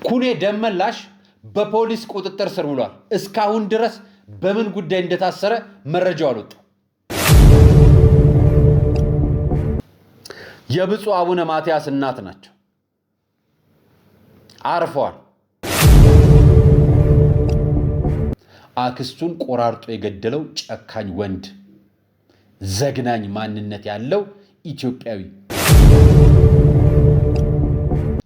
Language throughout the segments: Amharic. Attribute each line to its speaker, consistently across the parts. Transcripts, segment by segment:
Speaker 1: ኩኔ ደመላሽ በፖሊስ ቁጥጥር ስር ውሏል። እስካሁን ድረስ በምን ጉዳይ እንደታሰረ መረጃው አልወጣም። የብፁዕ አቡነ ማትያስ እናት ናቸው። አርፈዋል። አክስቱን ቆራርጦ የገደለው ጨካኝ ወንድ፣ ዘግናኝ ማንነት ያለው ኢትዮጵያዊ፣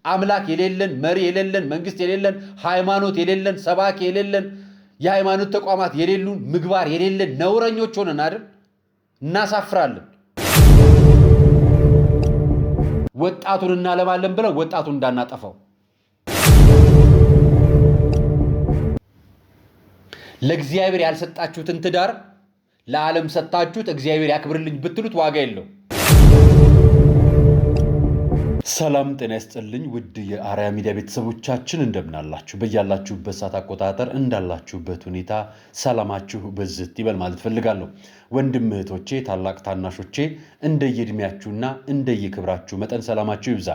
Speaker 1: አምላክ የሌለን፣ መሪ የሌለን፣ መንግስት የሌለን፣ ሃይማኖት የሌለን፣ ሰባኪ የሌለን፣ የሃይማኖት ተቋማት የሌሉን፣ ምግባር የሌለን ነውረኞች ሆነን አይደል? እናሳፍራለን። ወጣቱን እናለማለን ብለው ወጣቱን እንዳናጠፋው ለእግዚአብሔር ያልሰጣችሁትን ትዳር ለዓለም ሰጣችሁት እግዚአብሔር ያክብርልኝ ብትሉት ዋጋ የለው። ሰላም ጤና ይስጥልኝ ውድ የአርያ ሚዲያ ቤተሰቦቻችን እንደምናላችሁ በያላችሁበት ሰዓት አቆጣጠር እንዳላችሁበት ሁኔታ ሰላማችሁ በዝት ይበል ማለት ፈልጋለሁ። ወንድም እህቶቼ፣ ታላቅ ታናሾቼ እንደየእድሜያችሁና እንደየክብራችሁ መጠን ሰላማችሁ ይብዛ።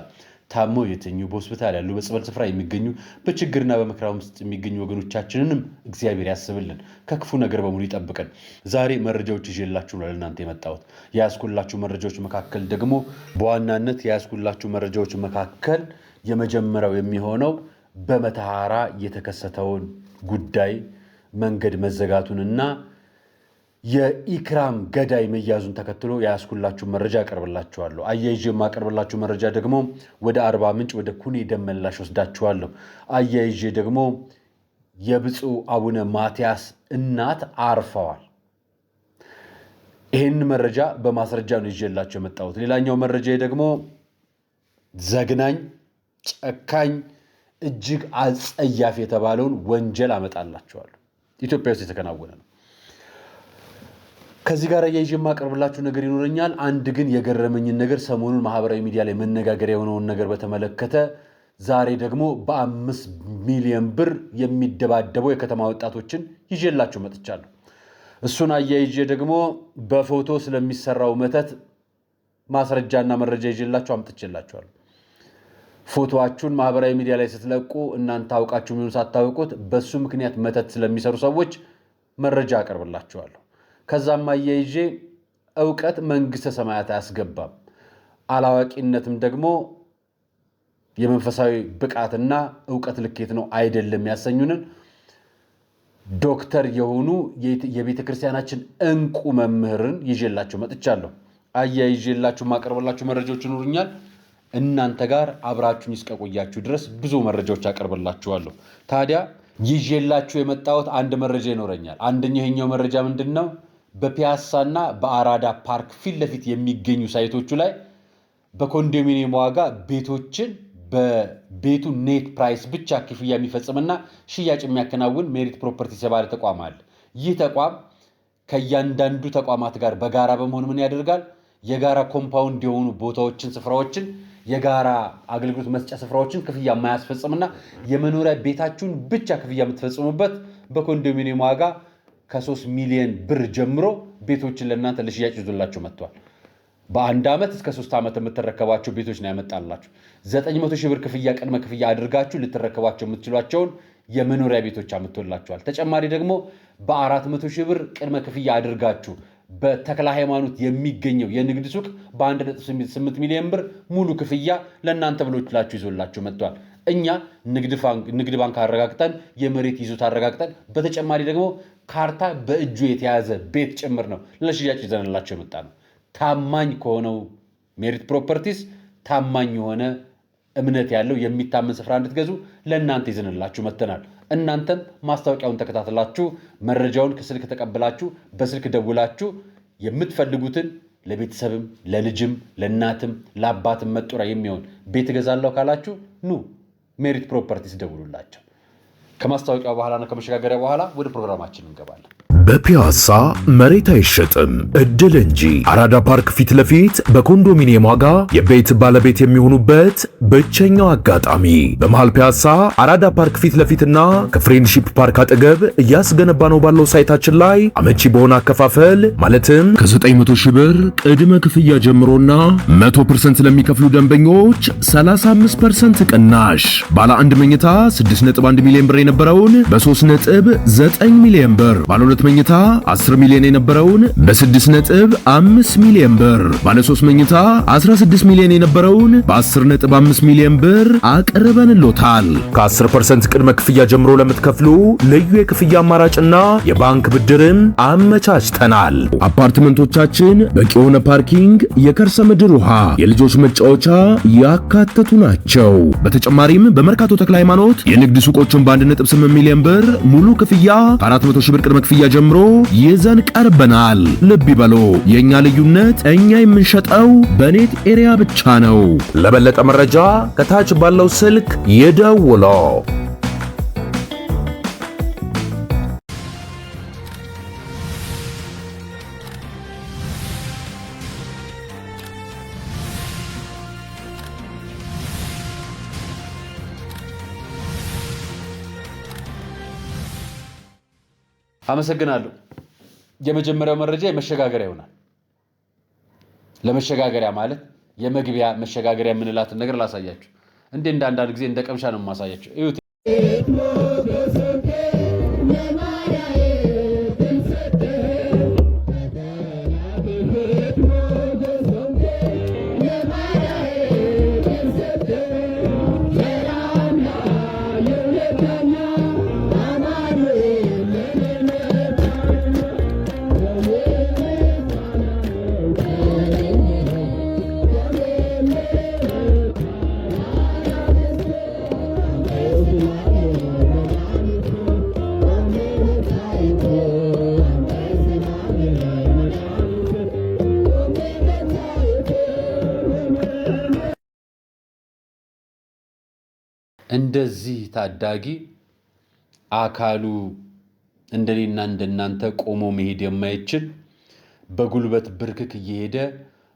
Speaker 1: ታሞ የተኙ በሆስፒታል ያሉ በጸበል ስፍራ የሚገኙ በችግርና በመከራ ውስጥ የሚገኙ ወገኖቻችንንም እግዚአብሔር ያስብልን፣ ከክፉ ነገር በሙሉ ይጠብቀን። ዛሬ መረጃዎች ይዤላችሁ ነው ለእናንተ የመጣሁት። የያዝኩላችሁ መረጃዎች መካከል ደግሞ በዋናነት የያዝኩላችሁ መረጃዎች መካከል የመጀመሪያው የሚሆነው በመተሐራ የተከሰተውን ጉዳይ መንገድ መዘጋቱንና የኢክራም ገዳይ መያዙን ተከትሎ ያስኩላችሁ መረጃ አቀርብላችኋለሁ። አያይዤ የማቀርብላችሁ መረጃ ደግሞ ወደ አርባ ምንጭ ወደ ኩኔ ደመላሽ ወስዳችኋለሁ። አያይዤ ደግሞ የብፁዕ አቡነ ማትያስ እናት አርፈዋል። ይህን መረጃ በማስረጃ ነው ይዤላችሁ የመጣሁት። ሌላኛው መረጃ ደግሞ ዘግናኝ፣ ጨካኝ፣ እጅግ አጸያፊ የተባለውን ወንጀል አመጣላችኋለሁ። ኢትዮጵያ ውስጥ የተከናወነ ነው። ከዚህ ጋር አያይዤ የማቀርብላችሁ ነገር ይኖረኛል። አንድ ግን የገረመኝን ነገር ሰሞኑን ማህበራዊ ሚዲያ ላይ መነጋገሪያ የሆነውን ነገር በተመለከተ ዛሬ ደግሞ በ5 ሚሊዮን ብር የሚደባደበው የከተማ ወጣቶችን ይዤላችሁ መጥቻለሁ። እሱን አያይዤ ደግሞ በፎቶ ስለሚሰራው መተት ማስረጃና መረጃ ይዤላችሁ አምጥቼላችኋለሁ። ፎቶአችሁን ማህበራዊ ሚዲያ ላይ ስትለቁ እናንተ አውቃችሁ ምን ሳታውቁት በሱ ምክንያት መተት ስለሚሰሩ ሰዎች መረጃ አቀርብላችኋለሁ። ከዛም አያይዤ ዕውቀት መንግስተ ሰማያት አያስገባም፣ አላዋቂነትም ደግሞ የመንፈሳዊ ብቃትና ዕውቀት ልኬት ነው አይደለም ያሰኙንን ዶክተር የሆኑ የቤተ ክርስቲያናችን እንቁ መምህርን ይዤላችሁ መጥቻለሁ። አያይዤላችሁ ማቀርብላችሁ መረጃዎች ይኖሩኛል። እናንተ ጋር አብራችሁን እስከቆያችሁ ድረስ ብዙ መረጃዎች አቀርብላችኋለሁ። ታዲያ ይዤላችሁ የመጣሁት አንድ መረጃ ይኖረኛል። አንደኛው ይሄኛው መረጃ ምንድነው? በፒያሳና በአራዳ ፓርክ ፊት ለፊት የሚገኙ ሳይቶቹ ላይ በኮንዶሚኒየም ዋጋ ቤቶችን በቤቱ ኔት ፕራይስ ብቻ ክፍያ የሚፈጽምና ሽያጭ የሚያከናውን ሜሪት ፕሮፐርቲ የተባለ ተቋም አለ። ይህ ተቋም ከእያንዳንዱ ተቋማት ጋር በጋራ በመሆን ምን ያደርጋል? የጋራ ኮምፓውንድ የሆኑ ቦታዎችን፣ ስፍራዎችን፣ የጋራ አገልግሎት መስጫ ስፍራዎችን ክፍያ የማያስፈጽምና የመኖሪያ ቤታችሁን ብቻ ክፍያ የምትፈጽሙበት በኮንዶሚኒየም ዋጋ ከ3 ሚሊዮን ብር ጀምሮ ቤቶችን ለእናንተ ለሽያጭ ይዞላችሁ መጥቷል። በአንድ ዓመት እስከ 3 ዓመት የምትረከባቸው ቤቶች ነው ያመጣላችሁ። 900 ሺህ ብር ክፍያ ቅድመ ክፍያ አድርጋችሁ ልትረከባቸው የምትችሏቸውን የመኖሪያ ቤቶች አምጥቶላችኋል። ተጨማሪ ደግሞ በ400 ሺህ ብር ቅድመ ክፍያ አድርጋችሁ በተክለ ሃይማኖት የሚገኘው የንግድ ሱቅ በ1.8 ሚሊዮን ብር ሙሉ ክፍያ ለእናንተ ብሎላችሁ ይዞላችሁ መጥቷል። እኛ ንግድ ባንክ አረጋግጠን የመሬት ይዞታ አረጋግጠን በተጨማሪ ደግሞ ካርታ በእጁ የተያዘ ቤት ጭምር ነው ለሽያጭ ይዘንላችሁ የመጣ ነው። ታማኝ ከሆነው ሜሪት ፕሮፐርቲስ ታማኝ የሆነ እምነት ያለው የሚታመን ስፍራ እንድትገዙ ለእናንተ ይዘንላችሁ መጥተናል። እናንተም ማስታወቂያውን ተከታትላችሁ መረጃውን ከስልክ ተቀብላችሁ በስልክ ደውላችሁ የምትፈልጉትን ለቤተሰብም ለልጅም ለእናትም ለአባትም መጦሪያ የሚሆን ቤት እገዛለሁ ካላችሁ ኑ ሜሪት ፕሮፐርቲስ ደውሉላቸው። ከማስታወቂያው በኋላና ከመሸጋገሪያ በኋላ ወደ ፕሮግራማችን እንገባለን።
Speaker 2: በፒያሳ መሬት አይሸጥም እድል እንጂ። አራዳ ፓርክ ፊት ለፊት በኮንዶሚኒየም ዋጋ የቤት ባለቤት የሚሆኑበት ብቸኛው አጋጣሚ በመሃል ፒያሳ አራዳ ፓርክ ፊት ለፊትና ከፍሬንድሺፕ ፓርክ አጠገብ እያስገነባ ነው ባለው ሳይታችን ላይ አመቺ በሆነ አከፋፈል ማለትም ከ900 ሺህ ብር ቅድመ ክፍያ ጀምሮና 100% ለሚከፍሉ ደንበኞች 35% ቅናሽ ባለ 1 መኝታ 6.1 ሚሊዮን ብር የነበረውን በ3.9 ሚሊዮን ብር፣ ባለ 2 መኝታ 10 ሚሊዮን የነበረውን በ6.5 ሚሊዮን ብር፣ ባለ 3 መኝታ 16 ሚሊዮን የነበረውን በ10.5 ሚሊዮን ብር አቅርበንሎታል። ከ10% ቅድመ ክፍያ ጀምሮ ለምትከፍሉ ልዩ የክፍያ አማራጭና የባንክ ብድርን አመቻችተናል። አፓርትመንቶቻችን በቂ የሆነ ፓርኪንግ፣ የከርሰ ምድር ውሃ፣ የልጆች መጫወቻ ያካተቱ ናቸው። በተጨማሪም በመርካቶ ተክለ ሃይማኖት የንግድ ሱቆችን በ1.8 ሚሊዮን ብር ሙሉ ክፍያ ከ400 ሺህ ብር ቅድመ ክፍያ ጀምሮ ይዘን ቀርበናል። ልብ ይበሉ፣ የኛ ልዩነት እኛ የምንሸጠው በኔት ኤሪያ ብቻ ነው። ለበለጠ መረጃ ከታች ባለው ስልክ ይደውሉ።
Speaker 1: አመሰግናለሁ። የመጀመሪያው መረጃ የመሸጋገሪያ ይሆናል። ለመሸጋገሪያ ማለት የመግቢያ መሸጋገሪያ የምንላትን ነገር ላሳያችሁ። እንደ አንዳንድ ጊዜ እንደ ቀምሻ ነው የማሳያችሁ። እዩት። እንደዚህ ታዳጊ አካሉ እንደኔና እንደናንተ ቆሞ መሄድ የማይችል በጉልበት ብርክክ እየሄደ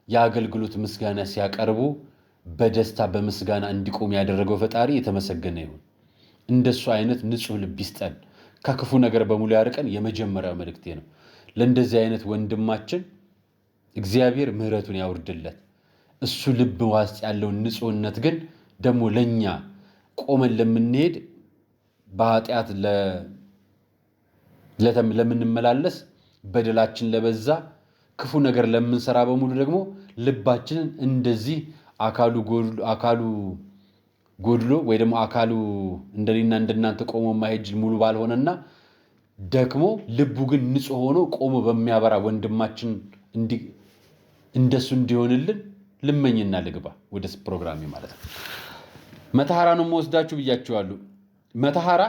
Speaker 1: የአገልግሎት ምስጋና ሲያቀርቡ በደስታ በምስጋና እንዲቆም ያደረገው ፈጣሪ የተመሰገነ ይሁን። እንደሱ አይነት ንጹህ ልብ ይስጠን፣ ከክፉ ነገር በሙሉ ያርቀን። የመጀመሪያው መልእክቴ ነው። ለእንደዚህ አይነት ወንድማችን እግዚአብሔር ምሕረቱን ያውርድለት። እሱ ልብ ውስጥ ያለውን ንጹህነት ግን ደግሞ ለኛ ቆመን ለምንሄድ በኃጢአት ለምንመላለስ በደላችን ለበዛ ክፉ ነገር ለምንሰራ በሙሉ ደግሞ ልባችንን እንደዚህ አካሉ ጎድሎ ወይ ደግሞ አካሉ እንደኔና እንደናንተ ቆሞ ማይጅ ሙሉ ባልሆነና ደክሞ ልቡ ግን ንጹህ ሆኖ ቆሞ በሚያበራ ወንድማችን እንደሱ እንዲሆንልን ልመኝና ልግባ ወደ ፕሮግራሜ ማለት ነው። መተሐራ ነው የምወስዳችሁ ብያችኋለሁ። መተሐራ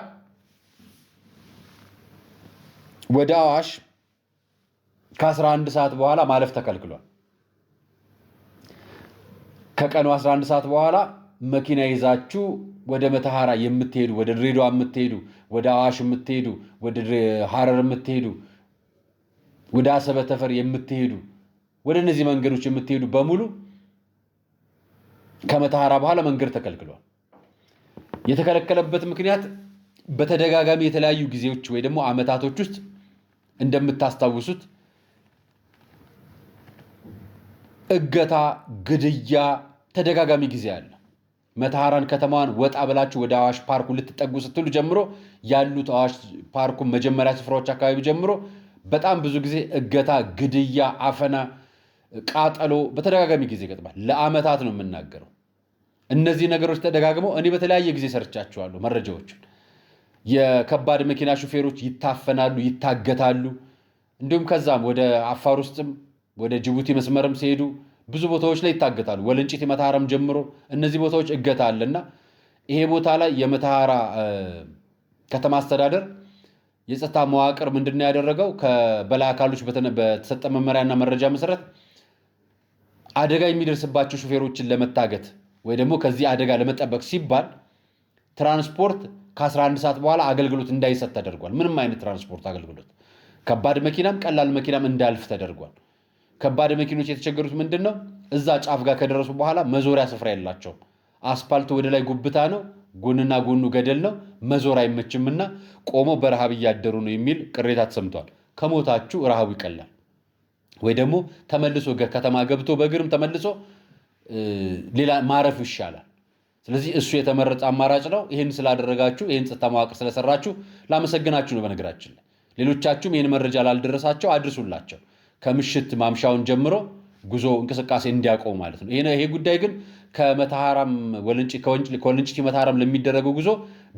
Speaker 1: ወደ አዋሽ ከ11 ሰዓት በኋላ ማለፍ ተከልክሏል። ከቀኑ 11 ሰዓት በኋላ መኪና ይዛችሁ ወደ መተሐራ የምትሄዱ፣ ወደ ድሬዳዋ የምትሄዱ፣ ወደ አዋሽ የምትሄዱ፣ ወደ ሐረር የምትሄዱ፣ ወደ አሰበ ተፈር የምትሄዱ፣ ወደ እነዚህ መንገዶች የምትሄዱ በሙሉ ከመተሐራ በኋላ መንገድ ተከልክሏል። የተከለከለበት ምክንያት በተደጋጋሚ የተለያዩ ጊዜዎች ወይ ደግሞ አመታቶች ውስጥ እንደምታስታውሱት እገታ፣ ግድያ ተደጋጋሚ ጊዜ አለ። መተሐራን ከተማዋን ወጣ ብላችሁ ወደ አዋሽ ፓርኩ ልትጠጉ ስትሉ ጀምሮ ያሉት አዋሽ ፓርኩ መጀመሪያ ስፍራዎች አካባቢ ጀምሮ በጣም ብዙ ጊዜ እገታ፣ ግድያ፣ አፈና፣ ቃጠሎ በተደጋጋሚ ጊዜ ይገጥማል። ለአመታት ነው የምናገረው። እነዚህ ነገሮች ተደጋግመው እኔ በተለያየ ጊዜ ሰርቻቸዋለሁ መረጃዎችን። የከባድ መኪና ሹፌሮች ይታፈናሉ፣ ይታገታሉ። እንዲሁም ከዛም ወደ አፋር ውስጥም ወደ ጅቡቲ መስመርም ሲሄዱ ብዙ ቦታዎች ላይ ይታገታሉ። ወለንጭት መተሐራም ጀምሮ እነዚህ ቦታዎች እገታ አለና ይሄ ቦታ ላይ የመተሐራ ከተማ አስተዳደር የጸጥታ መዋቅር ምንድነው ያደረገው? ከበላይ አካሎች በተሰጠ መመሪያና መረጃ መሰረት አደጋ የሚደርስባቸው ሹፌሮችን ለመታገት ወይ ደግሞ ከዚህ አደጋ ለመጠበቅ ሲባል ትራንስፖርት ከ11 ሰዓት በኋላ አገልግሎት እንዳይሰጥ ተደርጓል። ምንም አይነት ትራንስፖርት አገልግሎት ከባድ መኪናም ቀላል መኪናም እንዳልፍ ተደርጓል። ከባድ መኪኖች የተቸገሩት ምንድነው? እዛ ጫፍ ጋር ከደረሱ በኋላ መዞሪያ ስፍራ የላቸውም። አስፓልቱ ወደ ላይ ጉብታ ነው፣ ጎንና ጎኑ ገደል ነው፣ መዞር አይመችምና ቆሞ በረሃብ እያደሩ ነው የሚል ቅሬታ ተሰምቷል። ከሞታችሁ ረሃቡ ይቀላል ወይ ደግሞ ተመልሶ ከተማ ገብቶ በእግርም ተመልሶ ሌላ ማረፍ ይሻላል። ስለዚህ እሱ የተመረጠ አማራጭ ነው። ይህን ስላደረጋችሁ ይህን ጸጥታ መዋቅር ስለሰራችሁ ላመሰግናችሁ ነው። በነገራችን ላይ ሌሎቻችሁም ይህን መረጃ ላልደረሳቸው አድርሱላቸው። ከምሽት ማምሻውን ጀምሮ ጉዞ እንቅስቃሴ እንዲያቆሙ ማለት ነው። ይሄ ጉዳይ ግን ከመተሐራም ከወልንጭቲ መተሐራም ለሚደረገው ጉዞ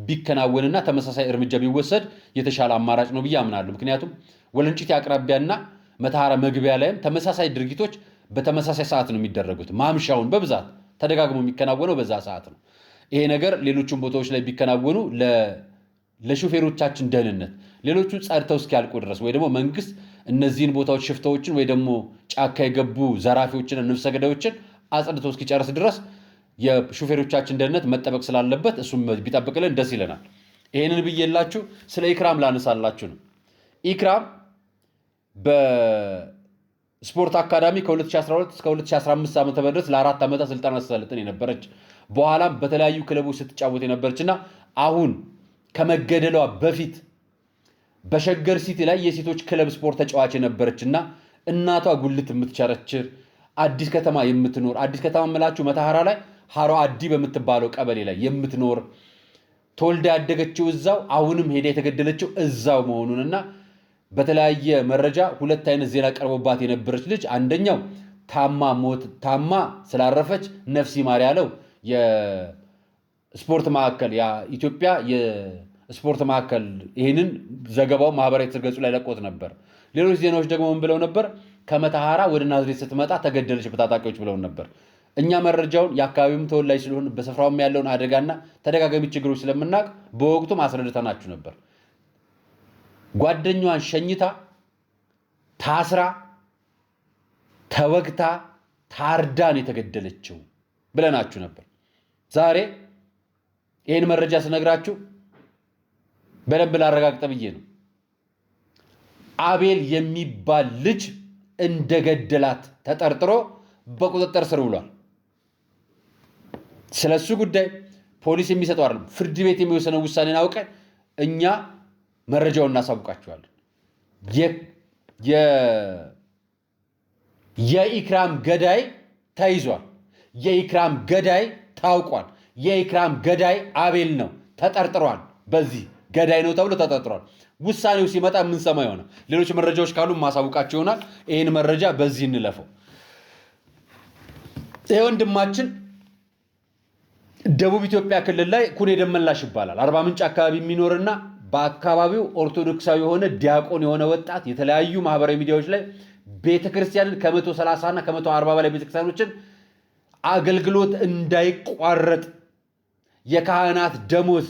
Speaker 1: ቢከናወንና ተመሳሳይ እርምጃ ቢወሰድ የተሻለ አማራጭ ነው ብዬ አምናለሁ። ምክንያቱም ወልንጭቲ አቅራቢያና መተሐራ መግቢያ ላይም ተመሳሳይ ድርጊቶች በተመሳሳይ ሰዓት ነው የሚደረጉት። ማምሻውን በብዛት ተደጋግሞ የሚከናወነው በዛ ሰዓት ነው። ይሄ ነገር ሌሎቹም ቦታዎች ላይ ቢከናወኑ ለሹፌሮቻችን ደህንነት ሌሎቹ ጸድተው እስኪያልቁ ድረስ ወይ ደግሞ መንግስት እነዚህን ቦታዎች ሽፍታዎችን ወይ ደግሞ ጫካ የገቡ ዘራፊዎችን ነፍሰ ገዳዮችን አጽድቶ እስኪጨርስ ድረስ የሹፌሮቻችን ደህንነት መጠበቅ ስላለበት እሱም ቢጠብቅልን ደስ ይለናል። ይሄንን ብዬላችሁ ስለ ኢክራም ላነሳላችሁ ነው። ኢክራም በስፖርት አካዳሚ ከ2012 እስከ 2015 ዓ.ም ድረስ ለ4 ዓመታት ስልጠና ስትሰለጥን የነበረች በኋላም በተለያዩ ክለቦች ስትጫወት የነበረችና አሁን ከመገደሏ በፊት በሸገር ሲቲ ላይ የሴቶች ክለብ ስፖርት ተጫዋች የነበረችና እናቷ ጉልት የምትቸረችር አዲስ ከተማ የምትኖር አዲስ ከተማ መላችሁ መተሐራ ላይ ሃሮ አዲ በምትባለው ቀበሌ ላይ የምትኖር ተወልዳ ያደገችው እዛው አሁንም ሄዳ የተገደለችው እዛው መሆኑንና በተለያየ መረጃ ሁለት አይነት ዜና ቀርቦባት የነበረች ልጅ አንደኛው ታማ ስላረፈች ነፍስ ይማር ያለው የስፖርት ማዕከል የኢትዮጵያ የስፖርት ማዕከል ይህንን ዘገባው ማህበራዊ ትስስር ገጹ ላይ ለቆት ነበር። ሌሎች ዜናዎች ደግሞ ምን ብለው ነበር? ከመተሐራ ወደ ናዝሬት ስትመጣ ተገደለች በታጣቂዎች ብለው ነበር። እኛ መረጃውን የአካባቢውም ተወላጅ ስለሆነ በስፍራውም ያለውን አደጋና ተደጋጋሚ ችግሮች ስለምናውቅ በወቅቱም አስረድተናችሁ ነበር። ጓደኛዋን ሸኝታ ታስራ ተወግታ ታርዳን የተገደለችው ብለናችሁ ነበር። ዛሬ ይህን መረጃ ስነግራችሁ በደንብ ላረጋግጥ ብዬ ነው። አቤል የሚባል ልጅ እንደገደላት ተጠርጥሮ በቁጥጥር ስር ውሏል። ስለሱ ጉዳይ ፖሊስ የሚሰጠው አይደለም፣ ፍርድ ቤት የሚወሰነው ውሳኔን አውቀን እኛ መረጃውን እናሳውቃችኋለን። የኢክራም ገዳይ ተይዟል። የኢክራም ገዳይ ታውቋል። የኢክራም ገዳይ አቤል ነው፣ ተጠርጥሯል። በዚህ ገዳይ ነው ተብሎ ተጠርጥሯል። ውሳኔው ሲመጣ የምንሰማ ይሆናል። ሌሎች መረጃዎች ካሉ ማሳውቃችሁ ይሆናል። ይህን መረጃ በዚህ እንለፈው። ይህ ወንድማችን ደቡብ ኢትዮጵያ ክልል ላይ ኩኔ ደመላሽ ይባላል። አርባ ምንጭ አካባቢ የሚኖርና በአካባቢው ኦርቶዶክሳዊ የሆነ ዲያቆን የሆነ ወጣት የተለያዩ ማህበራዊ ሚዲያዎች ላይ ቤተክርስቲያንን ከ130 እና ከ140 በላይ ቤተክርስቲያኖችን አገልግሎት እንዳይቋረጥ የካህናት ደሞዝ፣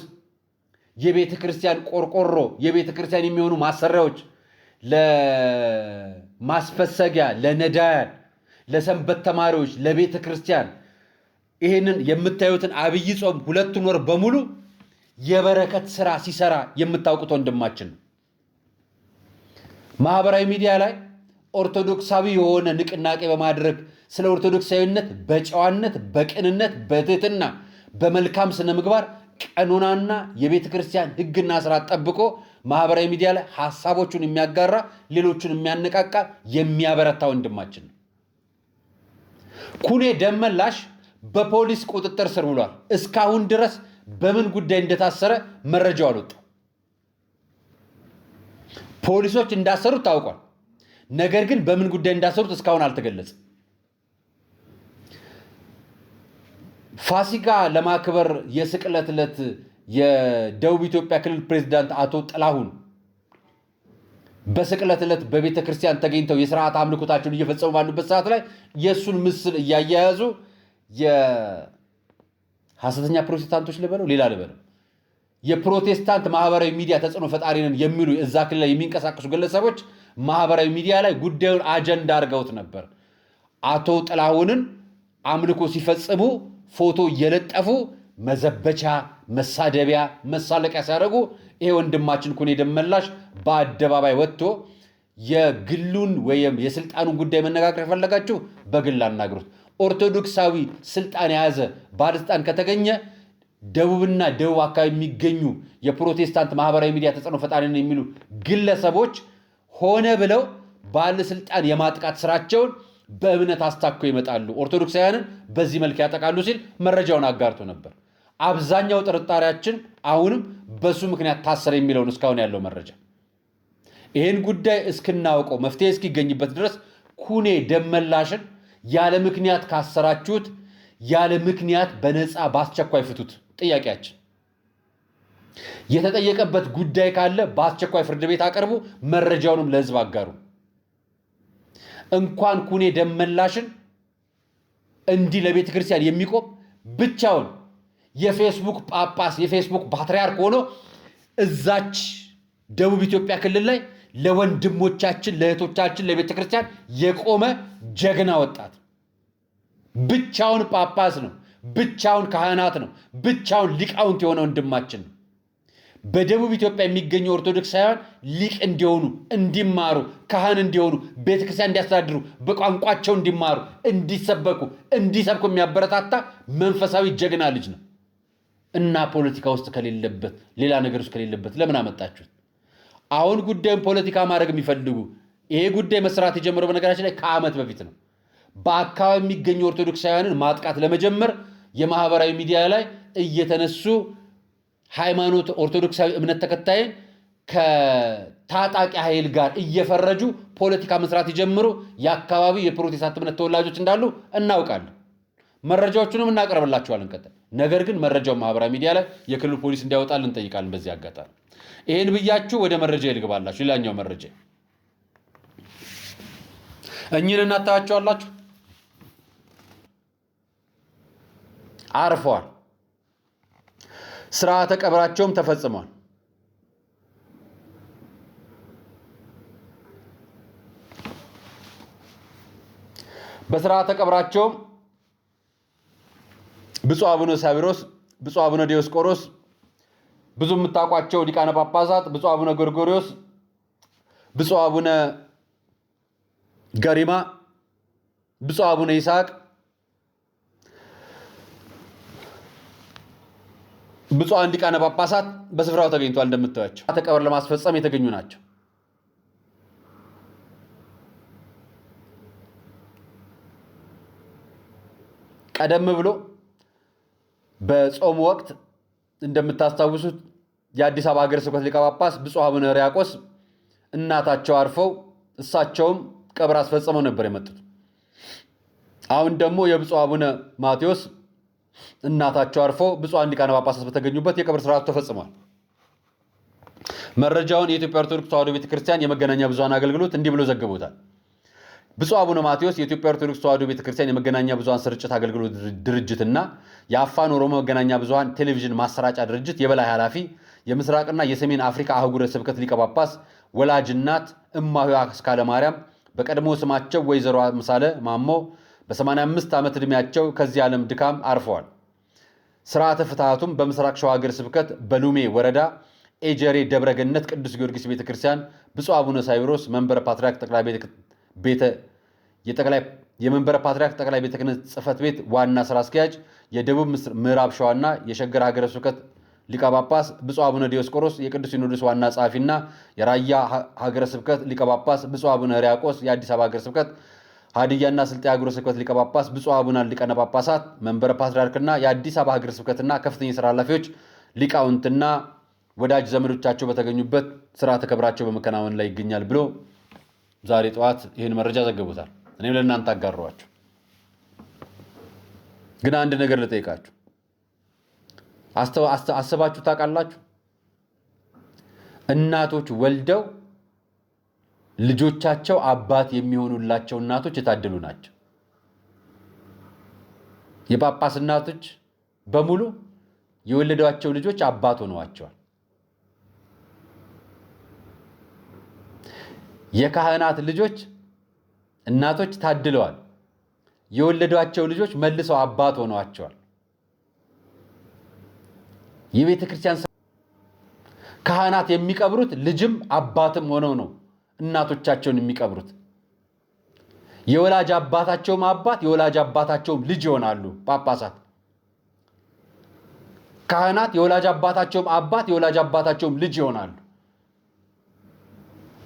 Speaker 1: የቤተክርስቲያን ቆርቆሮ፣ የቤተክርስቲያን የሚሆኑ ማሰሪያዎች ለማስፈሰጊያ፣ ለነዳያን፣ ለሰንበት ተማሪዎች፣ ለቤተክርስቲያን ይህንን የምታዩትን አብይ ጾም 2 ወር በሙሉ የበረከት ስራ ሲሰራ የምታውቁት ወንድማችን ነው። ማህበራዊ ሚዲያ ላይ ኦርቶዶክሳዊ የሆነ ንቅናቄ በማድረግ ስለ ኦርቶዶክሳዊነት በጨዋነት፣ በቅንነት፣ በትህትና፣ በመልካም ስነ ምግባር ቀኖናና የቤተ ክርስቲያን ሕግና ስርዓት ጠብቆ ማህበራዊ ሚዲያ ላይ ሐሳቦቹን የሚያጋራ ሌሎቹን የሚያነቃቃ የሚያበረታ ወንድማችን ነው። ኩኔ ደመላሽ በፖሊስ ቁጥጥር ስር ውሏል። እስካሁን ድረስ በምን ጉዳይ እንደታሰረ መረጃው አልወጣም። ፖሊሶች እንዳሰሩት ታውቋል። ነገር ግን በምን ጉዳይ እንዳሰሩት እስካሁን አልተገለጸም። ፋሲካ ለማክበር የስቅለት ዕለት የደቡብ ኢትዮጵያ ክልል ፕሬዝዳንት አቶ ጥላሁን በስቅለት ዕለት በቤተ ክርስቲያን ተገኝተው የሥርዓት አምልኮታቸውን እየፈጸሙ ባሉበት ሰዓት ላይ የእሱን ምስል እያያያዙ የሐሰተኛ ፕሮቴስታንቶች ልበለው ሌላ ልበለው የፕሮቴስታንት ማህበራዊ ሚዲያ ተጽዕኖ ፈጣሪንን የሚሉ እዛ ክልል ላይ የሚንቀሳቀሱ ግለሰቦች ማህበራዊ ሚዲያ ላይ ጉዳዩን አጀንዳ አድርገውት ነበር። አቶ ጥላሁንን አምልኮ ሲፈጽሙ ፎቶ እየለጠፉ መዘበቻ፣ መሳደቢያ፣ መሳለቂያ ሲያደርጉ ይሄ ወንድማችን ኩኔ ደመላሽ በአደባባይ ወጥቶ የግሉን ወይም የስልጣኑን ጉዳይ መነጋገር የፈለጋችሁ በግል አናግሩት። ኦርቶዶክሳዊ ስልጣን የያዘ ባለስልጣን ከተገኘ ደቡብና ደቡብ አካባቢ የሚገኙ የፕሮቴስታንት ማህበራዊ ሚዲያ ተጽዕኖ ፈጣሪ ነው የሚሉ ግለሰቦች ሆነ ብለው ባለስልጣን የማጥቃት ስራቸውን በእምነት አስታኮ ይመጣሉ፣ ኦርቶዶክሳውያንን በዚህ መልክ ያጠቃሉ ሲል መረጃውን አጋርቶ ነበር። አብዛኛው ጥርጣሬያችን አሁንም በሱ ምክንያት ታሰረ የሚለውን እስካሁን ያለው መረጃ። ይህን ጉዳይ እስክናውቀው መፍትሄ እስኪገኝበት ድረስ ኩኔ ደመላሽን ያለ ምክንያት ካሰራችሁት ያለ ምክንያት በነፃ በአስቸኳይ ፍቱት ጥያቄያችን። የተጠየቀበት ጉዳይ ካለ በአስቸኳይ ፍርድ ቤት አቀርቡ፣ መረጃውንም ለህዝብ አጋሩ። እንኳን ኩኔ ደመላሽን እንዲህ ለቤተ ክርስቲያን የሚቆም ብቻውን የፌስቡክ ጳጳስ የፌስቡክ ፓትርያርክ ሆኖ እዛች ደቡብ ኢትዮጵያ ክልል ላይ ለወንድሞቻችን ለእህቶቻችን ለቤተ ክርስቲያን የቆመ ጀግና ወጣት ብቻውን ጳጳስ ነው፣ ብቻውን ካህናት ነው፣ ብቻውን ሊቃውንት የሆነ ወንድማችን ነው። በደቡብ ኢትዮጵያ የሚገኙ ኦርቶዶክሳውያን ሊቅ እንዲሆኑ እንዲማሩ፣ ካህን እንዲሆኑ፣ ቤተክርስቲያን እንዲያስተዳድሩ፣ በቋንቋቸው እንዲማሩ፣ እንዲሰበኩ፣ እንዲሰብኩ የሚያበረታታ መንፈሳዊ ጀግና ልጅ ነው እና ፖለቲካ ውስጥ ከሌለበት ሌላ ነገር ውስጥ ከሌለበት ለምን አመጣችሁት? አሁን ጉዳዩን ፖለቲካ ማድረግ የሚፈልጉ ይሄ ጉዳይ መስራት የጀመረው በነገራችን ላይ ከዓመት በፊት ነው። በአካባቢ የሚገኙ ኦርቶዶክሳውያንን ማጥቃት ለመጀመር የማህበራዊ ሚዲያ ላይ እየተነሱ ሃይማኖት ኦርቶዶክሳዊ እምነት ተከታይን ከታጣቂ ኃይል ጋር እየፈረጁ ፖለቲካ መስራት ይጀምሩ የአካባቢ የፕሮቴስታንት እምነት ተወላጆች እንዳሉ እናውቃለን። መረጃዎቹንም እናቀርብላችኋለን ቀጥታ። ነገር ግን መረጃው ማህበራዊ ሚዲያ ላይ የክልሉ ፖሊስ እንዲያወጣልን እንጠይቃለን። በዚህ አጋጣሚ ይሄን ብያችሁ ወደ መረጃ ይልግባላችሁ። ሌላኛው መረጃ እኚህን እናታያቸዋላችሁ አርፈዋል። ስርዓተ ቀብራቸውም ተፈጽሟል። በስርዓተ ቀብራቸውም ብፁዕ አቡነ ሳዊሮስ፣ ብፁዕ አቡነ ዲዮስቆሮስ፣ ብዙ የምታውቋቸው ሊቃነ ጳጳሳት፣ ብፁዕ አቡነ ጎርጎሪዮስ፣ ብፁዕ አቡነ ገሪማ፣ ብፁዕ አቡነ ይስሐቅ፣ ብፁዓን ሊቃነ ጳጳሳት በስፍራው ተገኝቷል። እንደምታዩቸው ተቀብር ለማስፈጸም የተገኙ ናቸው። ቀደም ብሎ በጾም ወቅት እንደምታስታውሱት የአዲስ አበባ ሀገረ ስብከት ሊቀ ጳጳስ ብፁዕ አቡነ ሕርያቆስ እናታቸው አርፈው እሳቸውም ቀብር አስፈጽመው ነበር የመጡት። አሁን ደግሞ የብፁዕ አቡነ ማቴዎስ እናታቸው አርፎ ብፁዓን ሊቃነ ጳጳሳት በተገኙበት የቀብር ስርዓቱ ተፈጽሟል። መረጃውን የኢትዮጵያ ኦርቶዶክስ ተዋሕዶ ቤተክርስቲያን የመገናኛ ብዙሃን አገልግሎት እንዲህ ብሎ ዘግቦታል። ብፁዕ አቡነ ማቴዎስ የኢትዮጵያ ኦርቶዶክስ ተዋሕዶ ቤተክርስቲያን የመገናኛ ብዙሃን ስርጭት አገልግሎት ድርጅትና የአፋን ኦሮሞ መገናኛ ብዙሃን ቴሌቪዥን ማሰራጫ ድርጅት የበላይ ኃላፊ የምስራቅና የሰሜን አፍሪካ አህጉረ ስብከት ሊቀ ጳጳስ ወላጅ እናት እማሆይ አስካለ ማርያም በቀድሞ ስማቸው ወይዘሮ ምሳለ ማሞ በ85 ዓመት ዕድሜያቸው ከዚህ ዓለም ድካም አርፈዋል። ስርዓተ ፍትሐቱም በምስራቅ ሸዋ ሀገረ ስብከት በሉሜ ወረዳ ኤጀሬ ደብረገነት ቅዱስ ጊዮርጊስ ቤተክርስቲያን ብፁዕ አቡነ ሳዊሮስ መንበረ ፓትርያርክ የመንበረ ፓትርያርክ ጠቅላይ ቤተ ክህነት ጽሕፈት ቤት ዋና ስራ አስኪያጅ የደቡብ ምዕራብ ሸዋና የሸገር ሀገረ ስብከት ሊቀ ጳጳስ ብፁዕ አቡነ ዲዮስቆሮስ የቅዱስ ሲኖዶስ ዋና ጸሐፊና የራያ ሀገረ ስብከት ሊቀ ጳጳስ ብፁዕ አቡነ ሕርያቆስ የአዲስ አበባ ሀገረ ስብከት ሀዲያና ስልጤ ሀገረ ስብከት ሊቀ ጳጳስ ብፁዕ አቡነ ሊቃነ ጳጳሳት መንበረ ፓትርያርክና የአዲስ አበባ ሀገረ ስብከትና ከፍተኛ የሥራ ኃላፊዎች ሊቃውንትና ወዳጅ ዘመዶቻቸው በተገኙበት ስርዓተ ቀብራቸው በመከናወን ላይ ይገኛል ብሎ ዛሬ ጠዋት ይህን መረጃ ዘግቦታል። እኔም ለእናንተ አጋሯችሁ። ግን አንድ ነገር ልጠይቃችሁ፣ አስባችሁ ታውቃላችሁ? እናቶች ወልደው ልጆቻቸው አባት የሚሆኑላቸው እናቶች የታደሉ ናቸው። የጳጳስ እናቶች በሙሉ የወለዷቸው ልጆች አባት ሆነዋቸዋል። የካህናት ልጆች እናቶች ታድለዋል። የወለዷቸው ልጆች መልሰው አባት ሆነዋቸዋል። የቤተ ክርስቲያን ካህናት የሚቀብሩት ልጅም አባትም ሆነው ነው እናቶቻቸውን የሚቀብሩት። የወላጅ አባታቸውም አባት የወላጅ አባታቸውም ልጅ ይሆናሉ። ጳጳሳት፣ ካህናት የወላጅ አባታቸውም አባት የወላጅ አባታቸውም ልጅ ይሆናሉ።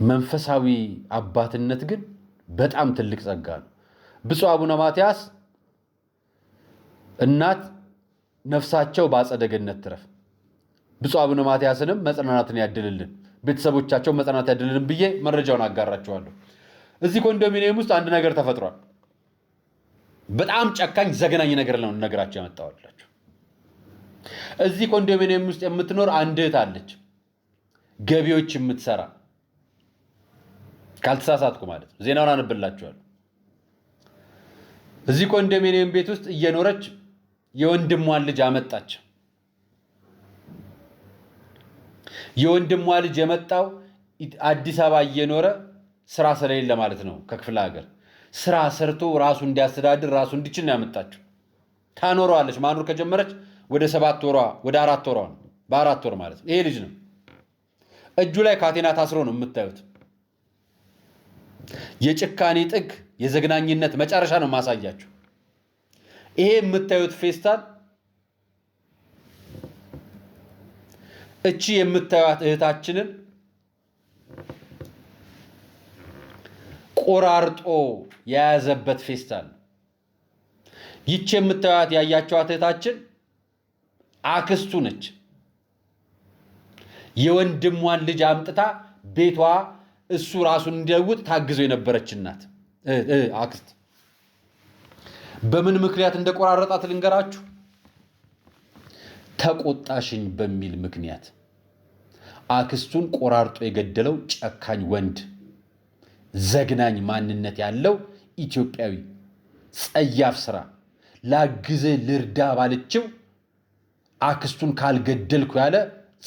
Speaker 1: መንፈሳዊ አባትነት ግን በጣም ትልቅ ጸጋ ነው። ብፁዕ አቡነ ማትያስ እናት ነፍሳቸው በአጸደ ገነት ትረፍ። ብፁዕ አቡነ ማትያስንም መጽናናትን ያድልልን፣ ቤተሰቦቻቸው መጽናናት ያድልልን ብዬ መረጃውን አጋራቸዋለሁ። እዚህ ኮንዶሚኒየም ውስጥ አንድ ነገር ተፈጥሯል። በጣም ጨካኝ ዘገናኝ ነገር ነው ነገራቸው ያመጣዋላችሁ። እዚህ ኮንዶሚኒየም ውስጥ የምትኖር አንድ እህት አለች፣ ገቢዎች የምትሰራ ካልተሳሳትኩ ማለት ነው። ዜናውን አነብላችኋለሁ። እዚህ ኮንዶሚኒየም ቤት ውስጥ እየኖረች የወንድሟን ልጅ አመጣች። የወንድሟ ልጅ የመጣው አዲስ አበባ እየኖረ ስራ ስለሌለ ማለት ነው። ከክፍለ ሀገር ስራ ሰርቶ ራሱ እንዲያስተዳድር ራሱ እንዲችል ነው ያመጣችው። ታኖረዋለች። ማኖር ከጀመረች ወደ 7 ወሯ ወደ 4 ወሯ ነው። በ4 ወር ማለት ነው። ይሄ ልጅ ነው። እጁ ላይ ካቴና ታስሮ ነው የምታዩት። የጭካኔ ጥግ የዘግናኝነት መጨረሻ ነው ማሳያችሁ። ይሄ የምታዩት ፌስታል እቺ የምታዩት እህታችንን ቆራርጦ የያዘበት ፌስታል። ይቺ የምታዩት ያያችኋት እህታችን አክስቱ ነች። የወንድሟን ልጅ አምጥታ ቤቷ እሱ ራሱን እንዲለውጥ ታግዞ የነበረች እናት አክስት። በምን ምክንያት እንደቆራረጣት ልንገራችሁ። ተቆጣሽኝ በሚል ምክንያት አክስቱን ቆራርጦ የገደለው ጨካኝ ወንድ፣ ዘግናኝ ማንነት ያለው ኢትዮጵያዊ፣ ጸያፍ ስራ። ላግዘ ልርዳ ባለችው አክስቱን ካልገደልኩ ያለ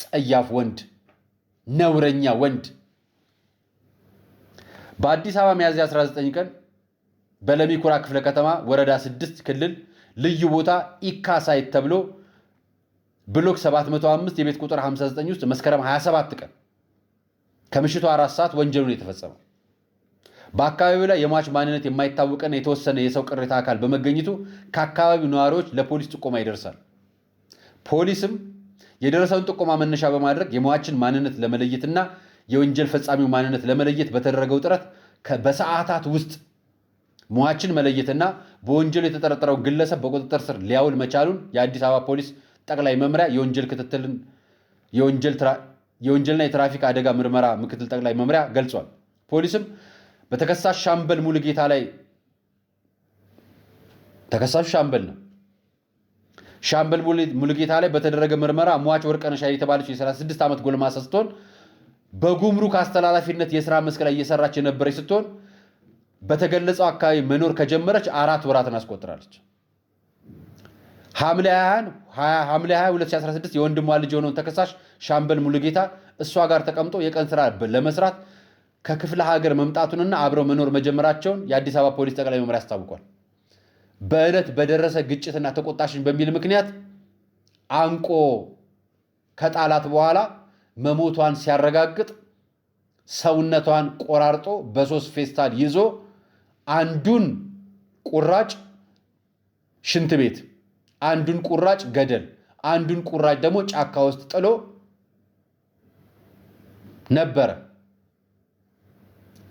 Speaker 1: ጸያፍ ወንድ፣ ነውረኛ ወንድ። በአዲስ አበባ ሚያዝያ 19 ቀን በለሚ ኩራ ክፍለ ከተማ ወረዳ 6 ክልል ልዩ ቦታ ኢካ ሳይት ተብሎ ብሎክ 705 የቤት ቁጥር 59 ውስጥ መስከረም 27 ቀን ከምሽቱ 4 ሰዓት ወንጀሉን የተፈጸመው። በአካባቢው ላይ የሟች ማንነት የማይታወቅና የተወሰነ የሰው ቅሪተ አካል በመገኘቱ ከአካባቢው ነዋሪዎች ለፖሊስ ጥቆማ ይደርሳል። ፖሊስም የደረሰውን ጥቆማ መነሻ በማድረግ የሟችን ማንነት ለመለየትና የወንጀል ፈጻሚው ማንነት ለመለየት በተደረገው ጥረት በሰዓታት ውስጥ ሟችን መለየትና በወንጀል የተጠረጠረው ግለሰብ በቁጥጥር ስር ሊያውል መቻሉን የአዲስ አበባ ፖሊስ ጠቅላይ መምሪያ የወንጀልና የትራፊክ አደጋ ምርመራ ምክትል ጠቅላይ መምሪያ ገልጿል። ፖሊስም በተከሳሽ ሻምበል ሙሉጌታ ላይ ተከሳሹ ሻምበል ነው። ሻምበል ሙሉጌታ ላይ በተደረገ ምርመራ ሟች ወርቅነሽ የተባለች የ36 ዓመት ጎልማሳ ስትሆን በጉምሩክ አስተላላፊነት የሥራ መስክ ላይ እየሰራች የነበረች ስትሆን በተገለጸው አካባቢ መኖር ከጀመረች 4 ወራትን አስቆጥራለች። ሐምሌ 20 2016 የወንድሟ ልጅ የሆነውን ተከሳሽ ሻምበል ሙሉጌታ እሷ ጋር ተቀምጦ የቀን ስራ ለመስራት ከክፍለ ሀገር መምጣቱንና አብረው መኖር መጀመራቸውን የአዲስ አበባ ፖሊስ ጠቅላይ መምሪያ አስታውቋል። በዕለት በደረሰ ግጭትና ተቆጣሽኝ በሚል ምክንያት አንቆ ከጣላት በኋላ መሞቷን ሲያረጋግጥ ሰውነቷን ቆራርጦ በ3 ፌስታል ይዞ አንዱን ቁራጭ ሽንት ቤት፣ አንዱን ቁራጭ ገደል፣ አንዱን ቁራጭ ደግሞ ጫካ ውስጥ ጥሎ ነበረ።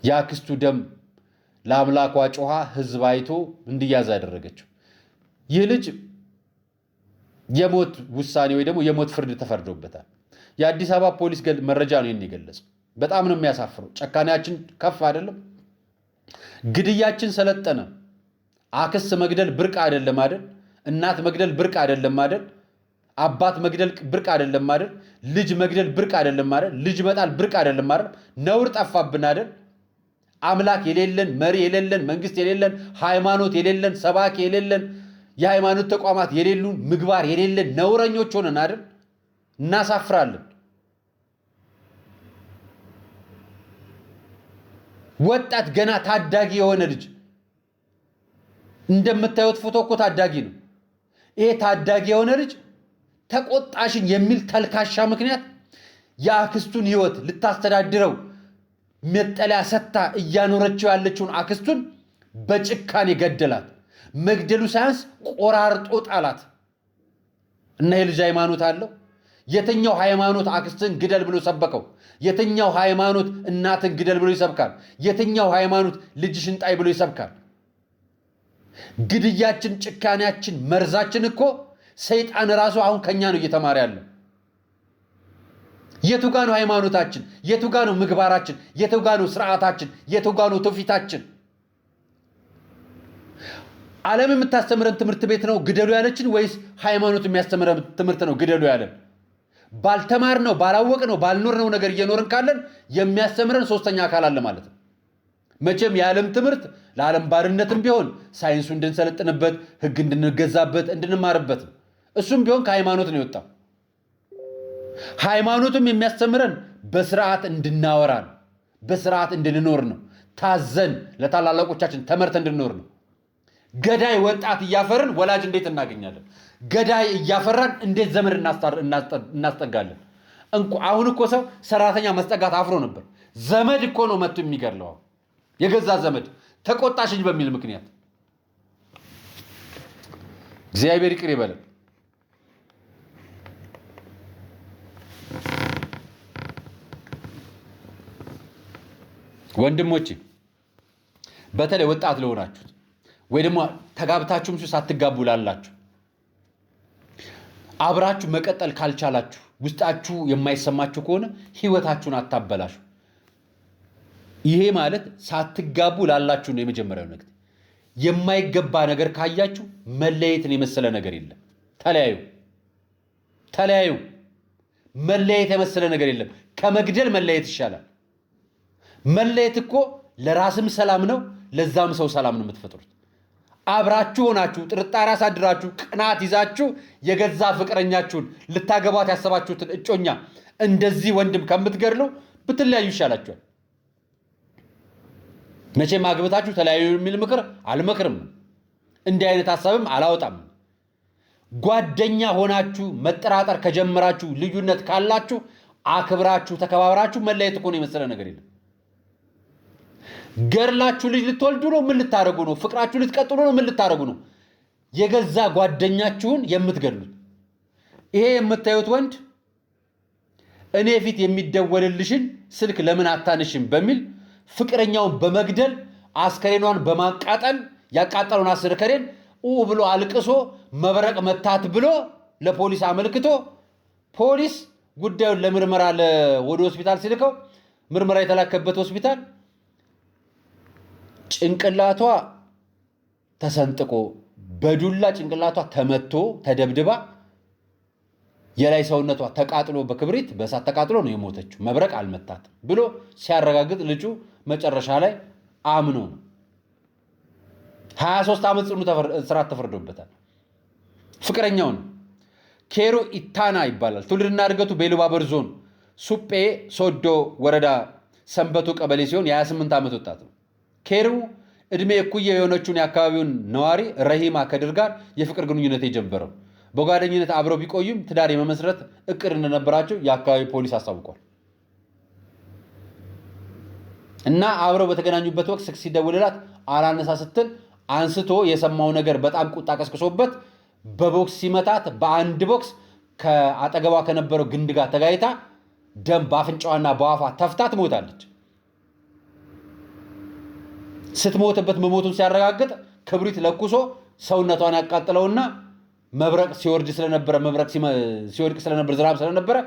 Speaker 1: የአክስቱ ደም ለአምላኳ ጮኻ ህዝብ አይቶ እንዲያዝ ያደረገችው። ይህ ልጅ የሞት ውሳኔ ወይ ደግሞ የሞት ፍርድ ተፈርዶበታል። የአዲስ አበባ ፖሊስ መረጃ ነው ይህን የገለጸው። በጣም ነው የሚያሳፍረው። ጨካኔያችን ከፍ አይደለም? ግድያችን ሰለጠነ። አክስት መግደል ብርቅ አይደለም አይደል? እናት መግደል ብርቅ አይደለም አይደል? አባት መግደል ብርቅ አይደለም አይደል? ልጅ መግደል ብርቅ አይደለም አይደል? ልጅ መጣል ብርቅ አይደለም አይደል? ነውር ጠፋብን አይደል? አምላክ የሌለን፣ መሪ የሌለን፣ መንግስት የሌለን፣ ሃይማኖት የሌለን፣ ሰባኪ የሌለን፣ የሃይማኖት ተቋማት የሌሉን፣ ምግባር የሌለን ነውረኞች ሆነን አይደል? እናሳፍራለን። ወጣት ገና ታዳጊ የሆነ ልጅ እንደምታዩት ፎቶ እኮ ታዳጊ ነው። ይሄ ታዳጊ የሆነ ልጅ ተቆጣሽኝ የሚል ተልካሻ ምክንያት የአክስቱን ህይወት ልታስተዳድረው መጠለያ ሰታ እያኖረችው ያለችውን አክስቱን በጭካኔ ገደላት። መግደሉ ሳያንስ ቆራርጦ ጣላት። እና የልጅ ሃይማኖት አለው? የትኛው ሃይማኖት አክስትን ግደል ብሎ ሰበከው? የትኛው ሃይማኖት እናትን ግደል ብሎ ይሰብካል? የትኛው ሃይማኖት ልጅሽን ጣይ ብሎ ይሰብካል? ግድያችን፣ ጭካኔያችን፣ መርዛችን እኮ ሰይጣን ራሱ አሁን ከኛ ነው እየተማረ ያለው። የቱ ጋ ነው ሃይማኖታችን? የቱ ጋ ነው ምግባራችን? የቱ ጋ ነው ስርዓታችን? የቱ ጋ ነው ትውፊታችን? ዓለም የምታስተምረን ትምህርት ቤት ነው ግደሉ ያለችን ወይስ ሃይማኖት የሚያስተምረን ትምህርት ነው ግደሉ ያለን? ባልተማር ነው ባላወቅ ነው ባልኖር ነው ነገር እየኖርን ካለን የሚያስተምረን ሶስተኛ አካል አለ ማለት ነው። መቼም የዓለም ትምህርት ለዓለም ባርነትም ቢሆን ሳይንሱ እንድንሰለጥንበት፣ ህግ እንድንገዛበት፣ እንድንማርበት ነው። እሱም ቢሆን ከሃይማኖት ነው የወጣው። ሃይማኖቱም የሚያስተምረን በስርዓት እንድናወራ ነው፣ በስርዓት እንድንኖር ነው። ታዘን ለታላላቆቻችን ተመርተን እንድንኖር ነው። ገዳይ ወጣት እያፈርን ወላጅ እንዴት እናገኛለን? ገዳይ እያፈራን እንዴት ዘመድ እናስጠጋለን? አሁን እኮ ሰው ሰራተኛ መስጠጋት አፍሮ ነበር። ዘመድ እኮ ነው መጥቶ የሚገድለው። የገዛ ዘመድ ተቆጣሽኝ በሚል ምክንያት። እግዚአብሔር ይቅር ይበለን። ወንድሞቼ በተለይ ወጣት ለሆናችሁት ወይ ደግሞ ተጋብታችሁም ሳትጋቡ ላላችሁ አብራችሁ መቀጠል ካልቻላችሁ ውስጣችሁ የማይሰማችሁ ከሆነ ህይወታችሁን አታበላሹ። ይሄ ማለት ሳትጋቡ ላላችሁ ነው የመጀመሪያው ነገር። የማይገባ ነገር ካያችሁ መለየትን የመሰለ ነገር የለም። ተለያዩ። መለየት የመሰለ ነገር የለም። ከመግደል መለየት ይሻላል። መለየት እኮ ለራስም ሰላም ነው፣ ለዛም ሰው ሰላም ነው የምትፈጥሩት። አብራችሁ ሆናችሁ ጥርጣሬ አሳድራችሁ ቅናት ይዛችሁ የገዛ ፍቅረኛችሁን ልታገባት ያሰባችሁትን እጮኛ እንደዚህ ወንድም ከምትገድሉ ብትለያዩ ይሻላችኋል። መቼም አግብታችሁ ተለያዩ የሚል ምክር አልመክርም። እንዲህ አይነት ሐሳብም አላወጣም። ጓደኛ ሆናችሁ መጠራጠር ከጀመራችሁ ልዩነት ካላችሁ አክብራችሁ ተከባብራችሁ መለየት እኮ ነው የመሰለ ነገር የለም። ገርላችሁ ልጅ ልትወልዱ ነው? ምን ልታረጉ ነው? ፍቅራችሁ ልትቀጥሉ ነው? ምን ልታረጉ ነው? የገዛ ጓደኛችሁን የምትገድሉት። ይሄ የምታዩት ወንድ እኔ ፊት የሚደወልልሽን ስልክ ለምን አታንሽም በሚል ፍቅረኛውን በመግደል አስከሬኗን በማቃጠል ያቃጠለውን አስከሬን ብሎ አልቅሶ መብረቅ መታት ብሎ ለፖሊስ አመልክቶ ፖሊስ ጉዳዩን ለምርመራ ወደ ሆስፒታል ሲልከው ምርመራ የተላከበት ሆስፒታል ጭንቅላቷ ተሰንጥቆ በዱላ ጭንቅላቷ ተመቶ ተደብድባ የላይ ሰውነቷ ተቃጥሎ በክብሪት በእሳት ተቃጥሎ ነው የሞተችው። መብረቅ አልመታትም ብሎ ሲያረጋግጥ ልጁ መጨረሻ ላይ አምኖ ነው 23 ዓመት ጽኑ እስራት ተፈርዶበታል። ፍቅረኛው ነው። ኬሮ ኢታና ይባላል። ትውልድና እድገቱ በኢሉባቦር ዞን ሱጴ ሶዶ ወረዳ ሰንበቶ ቀበሌ ሲሆን የ28 ዓመት ወጣት ነው። ኬሩ እድሜ እኩያ የሆነችውን የአካባቢውን ነዋሪ ረሂማ ከድር ጋር የፍቅር ግንኙነት የጀመረው በጓደኝነት አብረው ቢቆዩም ትዳር የመመስረት እቅድ እንደነበራቸው የአካባቢ ፖሊስ አሳውቋል። እና አብረው በተገናኙበት ወቅት ስልክ ሲደውልላት አላነሳ ስትል አንስቶ የሰማው ነገር በጣም ቁጣ ቀስቅሶበት በቦክስ ሲመታት በአንድ ቦክስ ከአጠገቧ ከነበረው ግንድ ጋር ተጋይታ ደም በአፍንጫዋና በአፏ ተፍታ ትሞታለች። ስትሞትበት መሞቱን ሲያረጋግጥ ክብሪት ለኩሶ ሰውነቷን ያቃጥለውና መብረቅ ሲወርድ ስለነበረ ሲወድቅ ስለነበረ ዝናብ ስለነበረ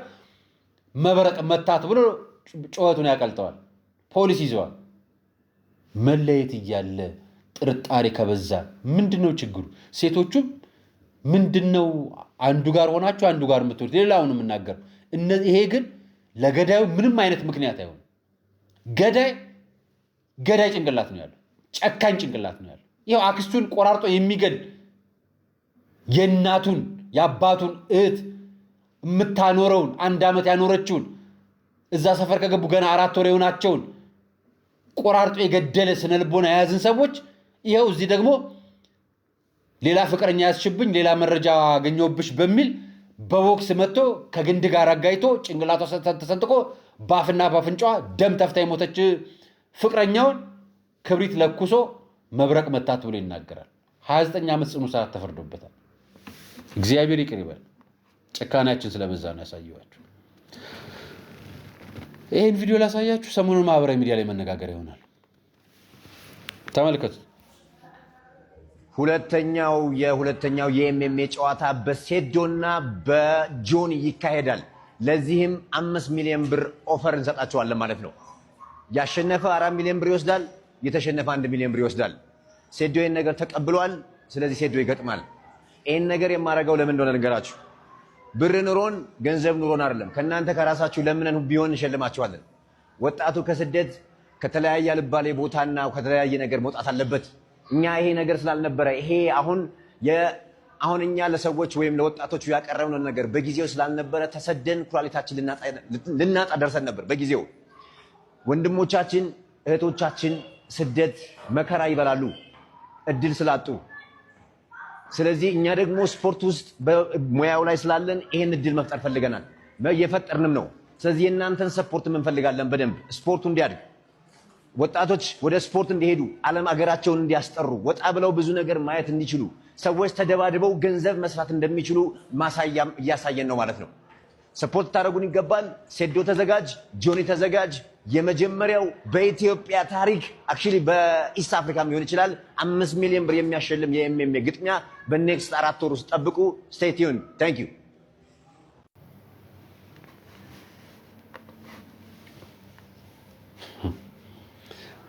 Speaker 1: መብረቅ መታት ብሎ ጩኸቱን ያቀልጠዋል። ፖሊስ ይዘዋል። መለየት እያለ ጥርጣሬ ከበዛ ምንድነው ችግሩ? ሴቶቹም ምንድነው አንዱ ጋር ሆናችሁ አንዱ ጋር የምትወዱት? ሌላውን የምናገር ይሄ ግን ለገዳዩ ምንም አይነት ምክንያት አይሆንም። ገዳይ ጭንቅላት ነው ያለው። ጨካኝ ጭንቅላት ነው ያለው። ይሄው አክስቱን ቆራርጦ የሚገል የእናቱን የአባቱን እህት የምታኖረውን 1 ዓመት ያኖረችውን እዛ ሰፈር ከገቡ ገና 4 ወር የሆናቸውን ቆራርጦ የገደለ ስነልቦና የያዝን ሰዎች ይሄው እዚህ ደግሞ ሌላ ፍቅረኛ ያስሽብኝ ሌላ መረጃ አገኘሁብሽ በሚል በቦክስ መጥቶ ከግንድ ጋር አጋይቶ ጭንቅላቷ ተሰንጥቆ ባፍና ባፍንጫዋ ደም ተፍታ የሞተች ፍቅረኛውን ክብሪት ለኩሶ መብረቅ መታት ብሎ ይናገራል። 29 ዓመት ጽኑ እስራት ተፈርዶበታል። እግዚአብሔር ይቅር ይበል። ጭካኔያችን ስለበዛ ነው ያሳየኋችሁ። ይህን ቪዲዮ ላሳያችሁ። ሰሞኑን ማህበራዊ ሚዲያ ላይ መነጋገር ይሆናል። ተመልከቱ።
Speaker 3: ሁለተኛው የኤምኤምኤ ጨዋታ በሴዶና በጆኒ ይካሄዳል። ለዚህም 5 ሚሊዮን ብር ኦፈር እንሰጣቸዋለን ማለት ነው። ያሸነፈ 4 ሚሊዮን ብር ይወስዳል፣ የተሸነፈ 1 ሚሊዮን ብር ይወስዳል። ሴዶ ይህን ነገር ተቀብሏል። ስለዚህ ሴዶ ይገጥማል። ይህን ነገር የማደርገው ለምን እንደሆነ ነገራችሁ። ብር ኑሮን ገንዘብ ኑሮን አይደለም። ከእናንተ ከራሳችሁ ለምነን ቢሆን እንሸልማችኋለን። ወጣቱ ከስደት ከተለያየ አልባሌ ቦታና ከተለያየ ነገር መውጣት አለበት። እኛ ይሄ ነገር ስላልነበረ ይሄ አሁን እኛ ለሰዎች ወይም ለወጣቶቹ ያቀረብነው ነገር በጊዜው ስላልነበረ ተሰደን ኩላሊታችን ልናጣ ደርሰን ነበር በጊዜው። ወንድሞቻችን እህቶቻችን ስደት መከራ ይበላሉ እድል ስላጡ። ስለዚህ እኛ ደግሞ ስፖርት ውስጥ በሙያው ላይ ስላለን ይሄን እድል መፍጠር ፈልገናል፣ እየፈጠርንም ነው። ስለዚህ የእናንተን ሰፖርት እንፈልጋለን። በደንብ ስፖርቱ እንዲያድግ፣ ወጣቶች ወደ ስፖርት እንዲሄዱ፣ ዓለም አገራቸውን እንዲያስጠሩ፣ ወጣ ብለው ብዙ ነገር ማየት እንዲችሉ፣ ሰዎች ተደባድበው ገንዘብ መስራት እንደሚችሉ ማሳያም እያሳየን ነው ማለት ነው። ሰፖርት ታደርጉን ይገባል። ሴዶ ተዘጋጅ፣ ጆኒ ተዘጋጅ። የመጀመሪያው በኢትዮጵያ ታሪክ አክቹሊ በኢስት አፍሪካም ሊሆን ይችላል 5 ሚሊዮን ብር የሚያሸልም የኤምኤምኤ ግጥሚያ በኔክስት 4 ወር ውስጥ ጠብቁ። ስቴይ ቲዩን። ታንክ ዩ።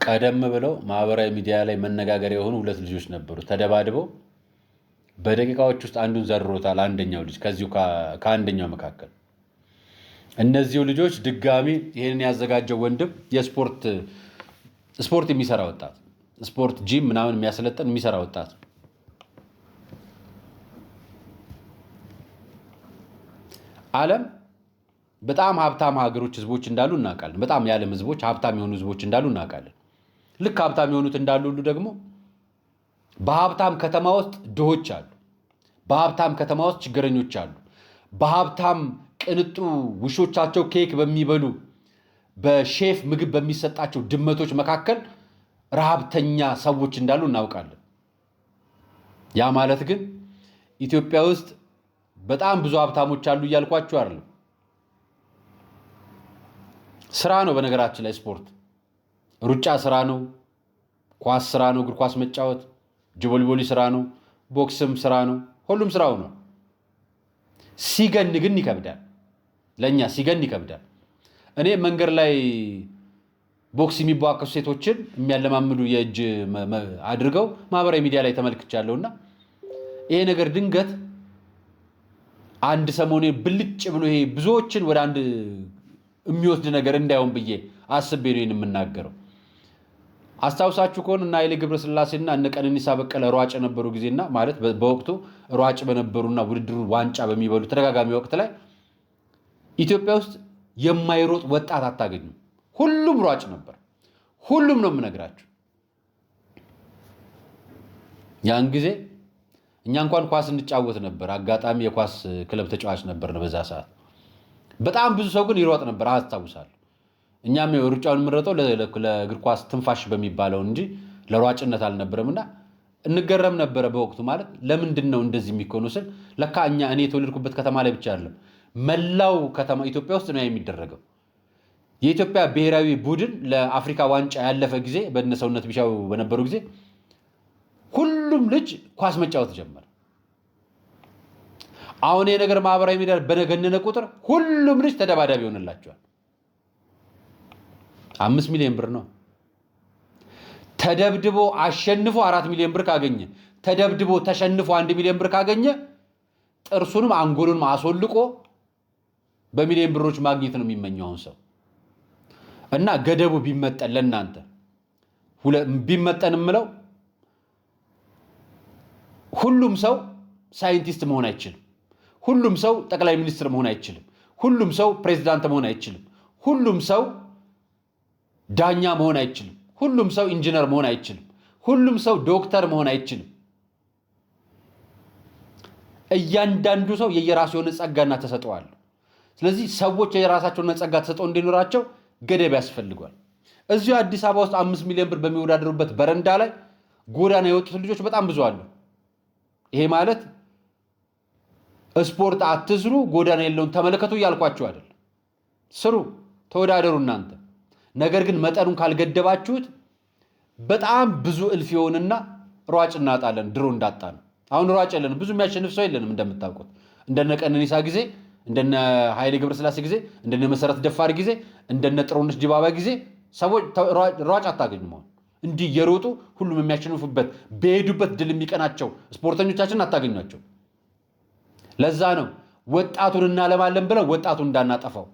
Speaker 1: ቀደም ብለው ማህበራዊ ሚዲያ ላይ መነጋገሪያ የሆኑ 2 ልጆች ነበሩ። ተደባድበው በደቂቃዎች ውስጥ አንዱን ዘርሮታል። አንደኛው ልጅ ከዚሁ ከአንደኛው መካከል እነዚሁ ልጆች ድጋሚ ይሄንን ያዘጋጀው ወንድም ስፖርት የሚሰራ ወጣት፣ ስፖርት ጂም ምናምን የሚያሰለጥን የሚሰራ ወጣት። ዓለም በጣም ሀብታም ሀገሮች ህዝቦች እንዳሉ እናውቃለን። በጣም የዓለም ህዝቦች ሀብታም የሆኑ ህዝቦች እንዳሉ እናውቃለን። ልክ ሀብታም የሆኑት እንዳሉ ሁሉ ደግሞ በሀብታም ከተማ ውስጥ ድሆች አሉ። በሀብታም ከተማ ውስጥ ችግረኞች አሉ። በሀብታም ቅንጡ ውሾቻቸው ኬክ በሚበሉ በሼፍ ምግብ በሚሰጣቸው ድመቶች መካከል ረሃብተኛ ሰዎች እንዳሉ እናውቃለን። ያ ማለት ግን ኢትዮጵያ ውስጥ በጣም ብዙ ሀብታሞች አሉ እያልኳችሁ አይደለም። ስራ ነው። በነገራችን ላይ ስፖርት ሩጫ ስራ ነው፣ ኳስ ስራ ነው፣ እግር ኳስ መጫወት፣ ጅቦሊቦሊ ስራ ነው፣ ቦክስም ስራ ነው። ሁሉም ስራው ነው። ሲገን ግን ይከብዳል። ለኛ ሲገን ይከብዳል። እኔ መንገድ ላይ ቦክስ የሚቧከሱ ሴቶችን የሚያለማምዱ የእጅ አድርገው ማህበራዊ ሚዲያ ላይ ተመልክቻለሁና ይሄ ነገር ድንገት አንድ ሰሞኔ ብልጭ ብሎ ይሄ ብዙዎችን ወደ አንድ የሚወስድ ነገር እንዳይሆን ብዬ አስቤ ነው የምናገረው። አስታውሳችሁ ከሆነ እና ኃይሌ ገብረስላሴና እነ ቀነኒሳ በቀለ ሯጭ የነበሩ ጊዜና ማለት በወቅቱ ሯጭ በነበሩና ውድድሩን ዋንጫ በሚበሉ ተደጋጋሚ ወቅት ላይ ኢትዮጵያ ውስጥ የማይሮጥ ወጣት አታገኙም። ሁሉም ሯጭ ነበር። ሁሉም ነው የምነግራችሁ። ያን ጊዜ እኛ እንኳን ኳስ እንጫወት ነበር። አጋጣሚ የኳስ ክለብ ተጫዋች ነበር በዛ ሰዓት። በጣም ብዙ ሰው ግን ይሮጥ ነበር አስታውሳለሁ። እኛም ሩጫውን የምንረጠው ለእግር ኳስ ትንፋሽ በሚባለው እንጂ ለሯጭነት አልነበረምና እንገረም ነበረ በወቅቱ። ማለት ለምንድን ነው እንደዚህ የሚሆነው ስል ለካ እኔ የተወለድኩበት ከተማ ላይ ብቻ አይደለም መላው ከተማ ኢትዮጵያ ውስጥ ነው የሚደረገው። የኢትዮጵያ ብሔራዊ ቡድን ለአፍሪካ ዋንጫ ያለፈ ጊዜ በእነሰውነት ቢሻው በነበሩ ጊዜ ሁሉም ልጅ ኳስ መጫወት ጀመረ። አሁን የነገር ማህበራዊ ሚዲያ በነገነነ ቁጥር ሁሉም ልጅ ተደባዳቢ ይሆንላቸዋል። 5 ሚሊዮን ብር ነው። ተደብድቦ አሸንፎ 4 ሚሊዮን ብር ካገኘ፣ ተደብድቦ ተሸንፎ 1 ሚሊዮን ብር ካገኘ ጥርሱንም አንጎሉንም አስወልቆ በሚሊዮን ብሮች ማግኘት ነው የሚመኘው ሰው እና ገደቡ ቢመጠን ለእናንተ ቢመጠን ምለው ሁሉም ሰው ሳይንቲስት መሆን አይችልም። ሁሉም ሰው ጠቅላይ ሚኒስትር መሆን አይችልም። ሁሉም ሰው ፕሬዝዳንት መሆን አይችልም። ሁሉም ሰው ዳኛ መሆን አይችልም። ሁሉም ሰው ኢንጂነር መሆን አይችልም። ሁሉም ሰው ዶክተር መሆን አይችልም። እያንዳንዱ ሰው የየራሱ የሆነ ጸጋና ተሰጥኦ አለው። ስለዚህ ሰዎች የራሳቸውን ጸጋ ተሰጥቶ እንዲኖራቸው ገደብ ያስፈልጋል። እዚሁ አዲስ አበባ ውስጥ 5 ሚሊዮን ብር በሚወዳደሩበት በረንዳ ላይ ጎዳና የወጡት ልጆች በጣም ብዙ አሉ። ይሄ ማለት ስፖርት አትስሩ፣ ጎዳና የለውን ተመለከቱ እያልኳችሁ አይደል። ስሩ፣ ተወዳደሩ እናንተ። ነገር ግን መጠኑን ካልገደባችሁት በጣም ብዙ እልፍ ይሆንና ሯጭ እናጣለን። ድሮ እንዳጣን አሁን ሯጭ የለንም፣ ብዙ የሚያሸንፍ ሰው የለንም። እንደምታውቁት እንደነ ቀነኒሳ ጊዜ፣ እንደነ ኃይሌ ገብረስላሴ ጊዜ፣ እንደነ መሰረት ደፋር ጊዜ፣ እንደነ ጥሩነሽ ዲባባ ጊዜ ሰዎች ሯጭ አታገኙም። አሁን እንዲህ የሮጡ ሁሉም የሚያሸንፉበት በሄዱበት ድል የሚቀናቸው ስፖርተኞቻችን አታገኟቸው። ለዛ ነው ወጣቱን እናለማለን ብለን ወጣቱን እንዳናጠፋው።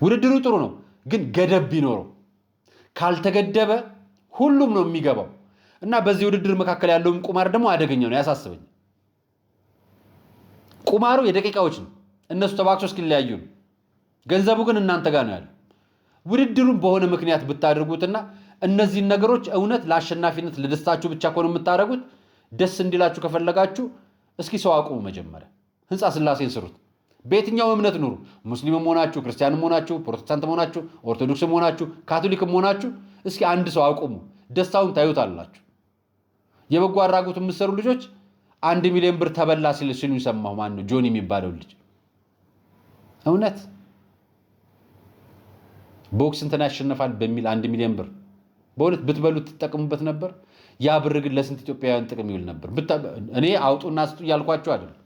Speaker 1: ውድድሩ ጥሩ ነው፣ ግን ገደብ ቢኖረው። ካልተገደበ ሁሉም ነው የሚገባው እና በዚህ ውድድር መካከል ያለውን ቁማር ደግሞ አደገኛ ነው፣ ያሳስበኝ። ቁማሩ የደቂቃዎች ነው፣ እነሱ ተባክሶ እስኪለያዩ ነው። ገንዘቡ ግን እናንተ ጋር ነው ያለው። ውድድሩን በሆነ ምክንያት ብታደርጉትና እነዚህን ነገሮች እውነት ለአሸናፊነት ለደስታችሁ ብቻ ከሆነ የምታደርጉት፣ ደስ እንዲላችሁ ከፈለጋችሁ እስኪ ሰው አቁሙ። መጀመሪያ ህንፃ ስላሴን ስሩት። በየትኛው እምነት ኑሩ፣ ሙስሊምም ሆናችሁ፣ ክርስቲያንም ሆናችሁ፣ ፕሮቴስታንትም ሆናችሁ፣ ኦርቶዶክስም ሆናችሁ፣ ካቶሊክም ሆናችሁ እስኪ አንድ ሰው አቁሙ። ደስታውን ታዩታላችሁ። የበጎ አድራጎት የምትሰሩ ልጆች 1 ሚሊዮን ብር ተበላ ሲሉ ሰማሁ። ማን ነው? ጆኒ የሚባለው ልጅ። እውነት ቦክስ እንትን ያሸነፋል በሚል 1 ሚሊዮን ብር በእውነት ብትበሉት ትጠቀሙበት ነበር። ያ ብር ግን ለስንት ኢትዮጵያውያን ጥቅም ይውል ነበር። እኔ አውጡና ስጡ እያልኳችሁ አይደለም።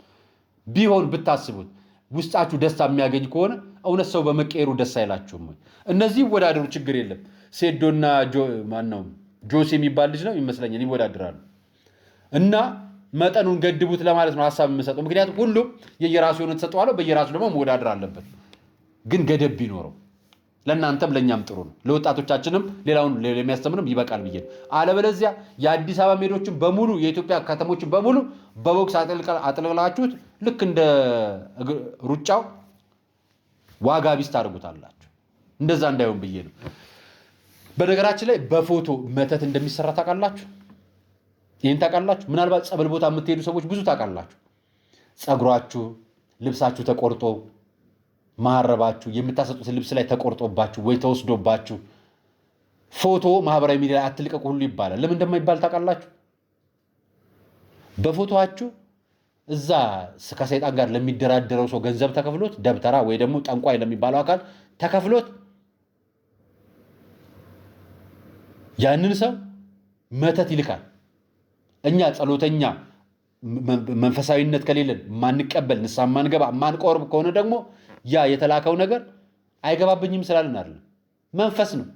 Speaker 1: ቢሆን ብታስቡት ውስጣችሁ ደስታ የሚያገኝ ከሆነ እውነት ሰው በመቀየሩ ደስ አይላችሁም ወይ? እነዚህ ይወዳደሩ፣ ችግር የለም። ሴዶና ማነው ጆሲ የሚባል ልጅ ነው ይመስለኛል ይወዳደራሉ። እና መጠኑን ገድቡት ለማለት ነው ሐሳብ የምሰጠው። ምክንያቱም ሁሉም የየራሱ የሆነ ተሰጥቷል፣ በየራሱ ደግሞ መወዳደር አለበት። ግን ገደብ ቢኖረው ለእናንተም ለእኛም ጥሩ ነው። ለወጣቶቻችንም ሌላውን የሚያስተምርም ይበቃል ብዬ ነው። አለበለዚያ የአዲስ አበባ ሜዶችን በሙሉ የኢትዮጵያ ከተሞችን በሙሉ በቦክስ አጥልቅላችሁት ልክ እንደ ሩጫው ዋጋ ቢስ ታደርጉታላችሁ። እንደዛ እንዳይሆን ብዬ ነው። በነገራችን ላይ በፎቶ መተት እንደሚሰራ ታውቃላችሁ? ይህን ታውቃላችሁ? ምናልባት ጸበል ቦታ የምትሄዱ ሰዎች ብዙ ታውቃላችሁ። ጸጉራችሁ፣ ልብሳችሁ ተቆርጦ ማረባችሁ የምታሰጡት ልብስ ላይ ተቆርጦባችሁ ወይ ተወስዶባችሁ ፎቶ ማህበራዊ ሚዲያ ላይ አትልቀቁ ሁሉ ይባላል። ለምን እንደማይባል ታውቃላችሁ? በፎቶአችሁ እዛ ከሰይጣን ጋር ለሚደራደረው ሰው ገንዘብ ተከፍሎት፣ ደብተራ ወይ ደግሞ ጠንቋይ ለሚባለው አካል ተከፍሎት ያንን ሰው መተት ይልካል። እኛ ጸሎተኛ መንፈሳዊነት ከሌለን ማንቀበል፣ ንስሐ ማንገባ፣ ማንቆርብ ከሆነ ደግሞ ያ የተላከው ነገር አይገባብኝም ስላልን አይደለም። መንፈስ ነው።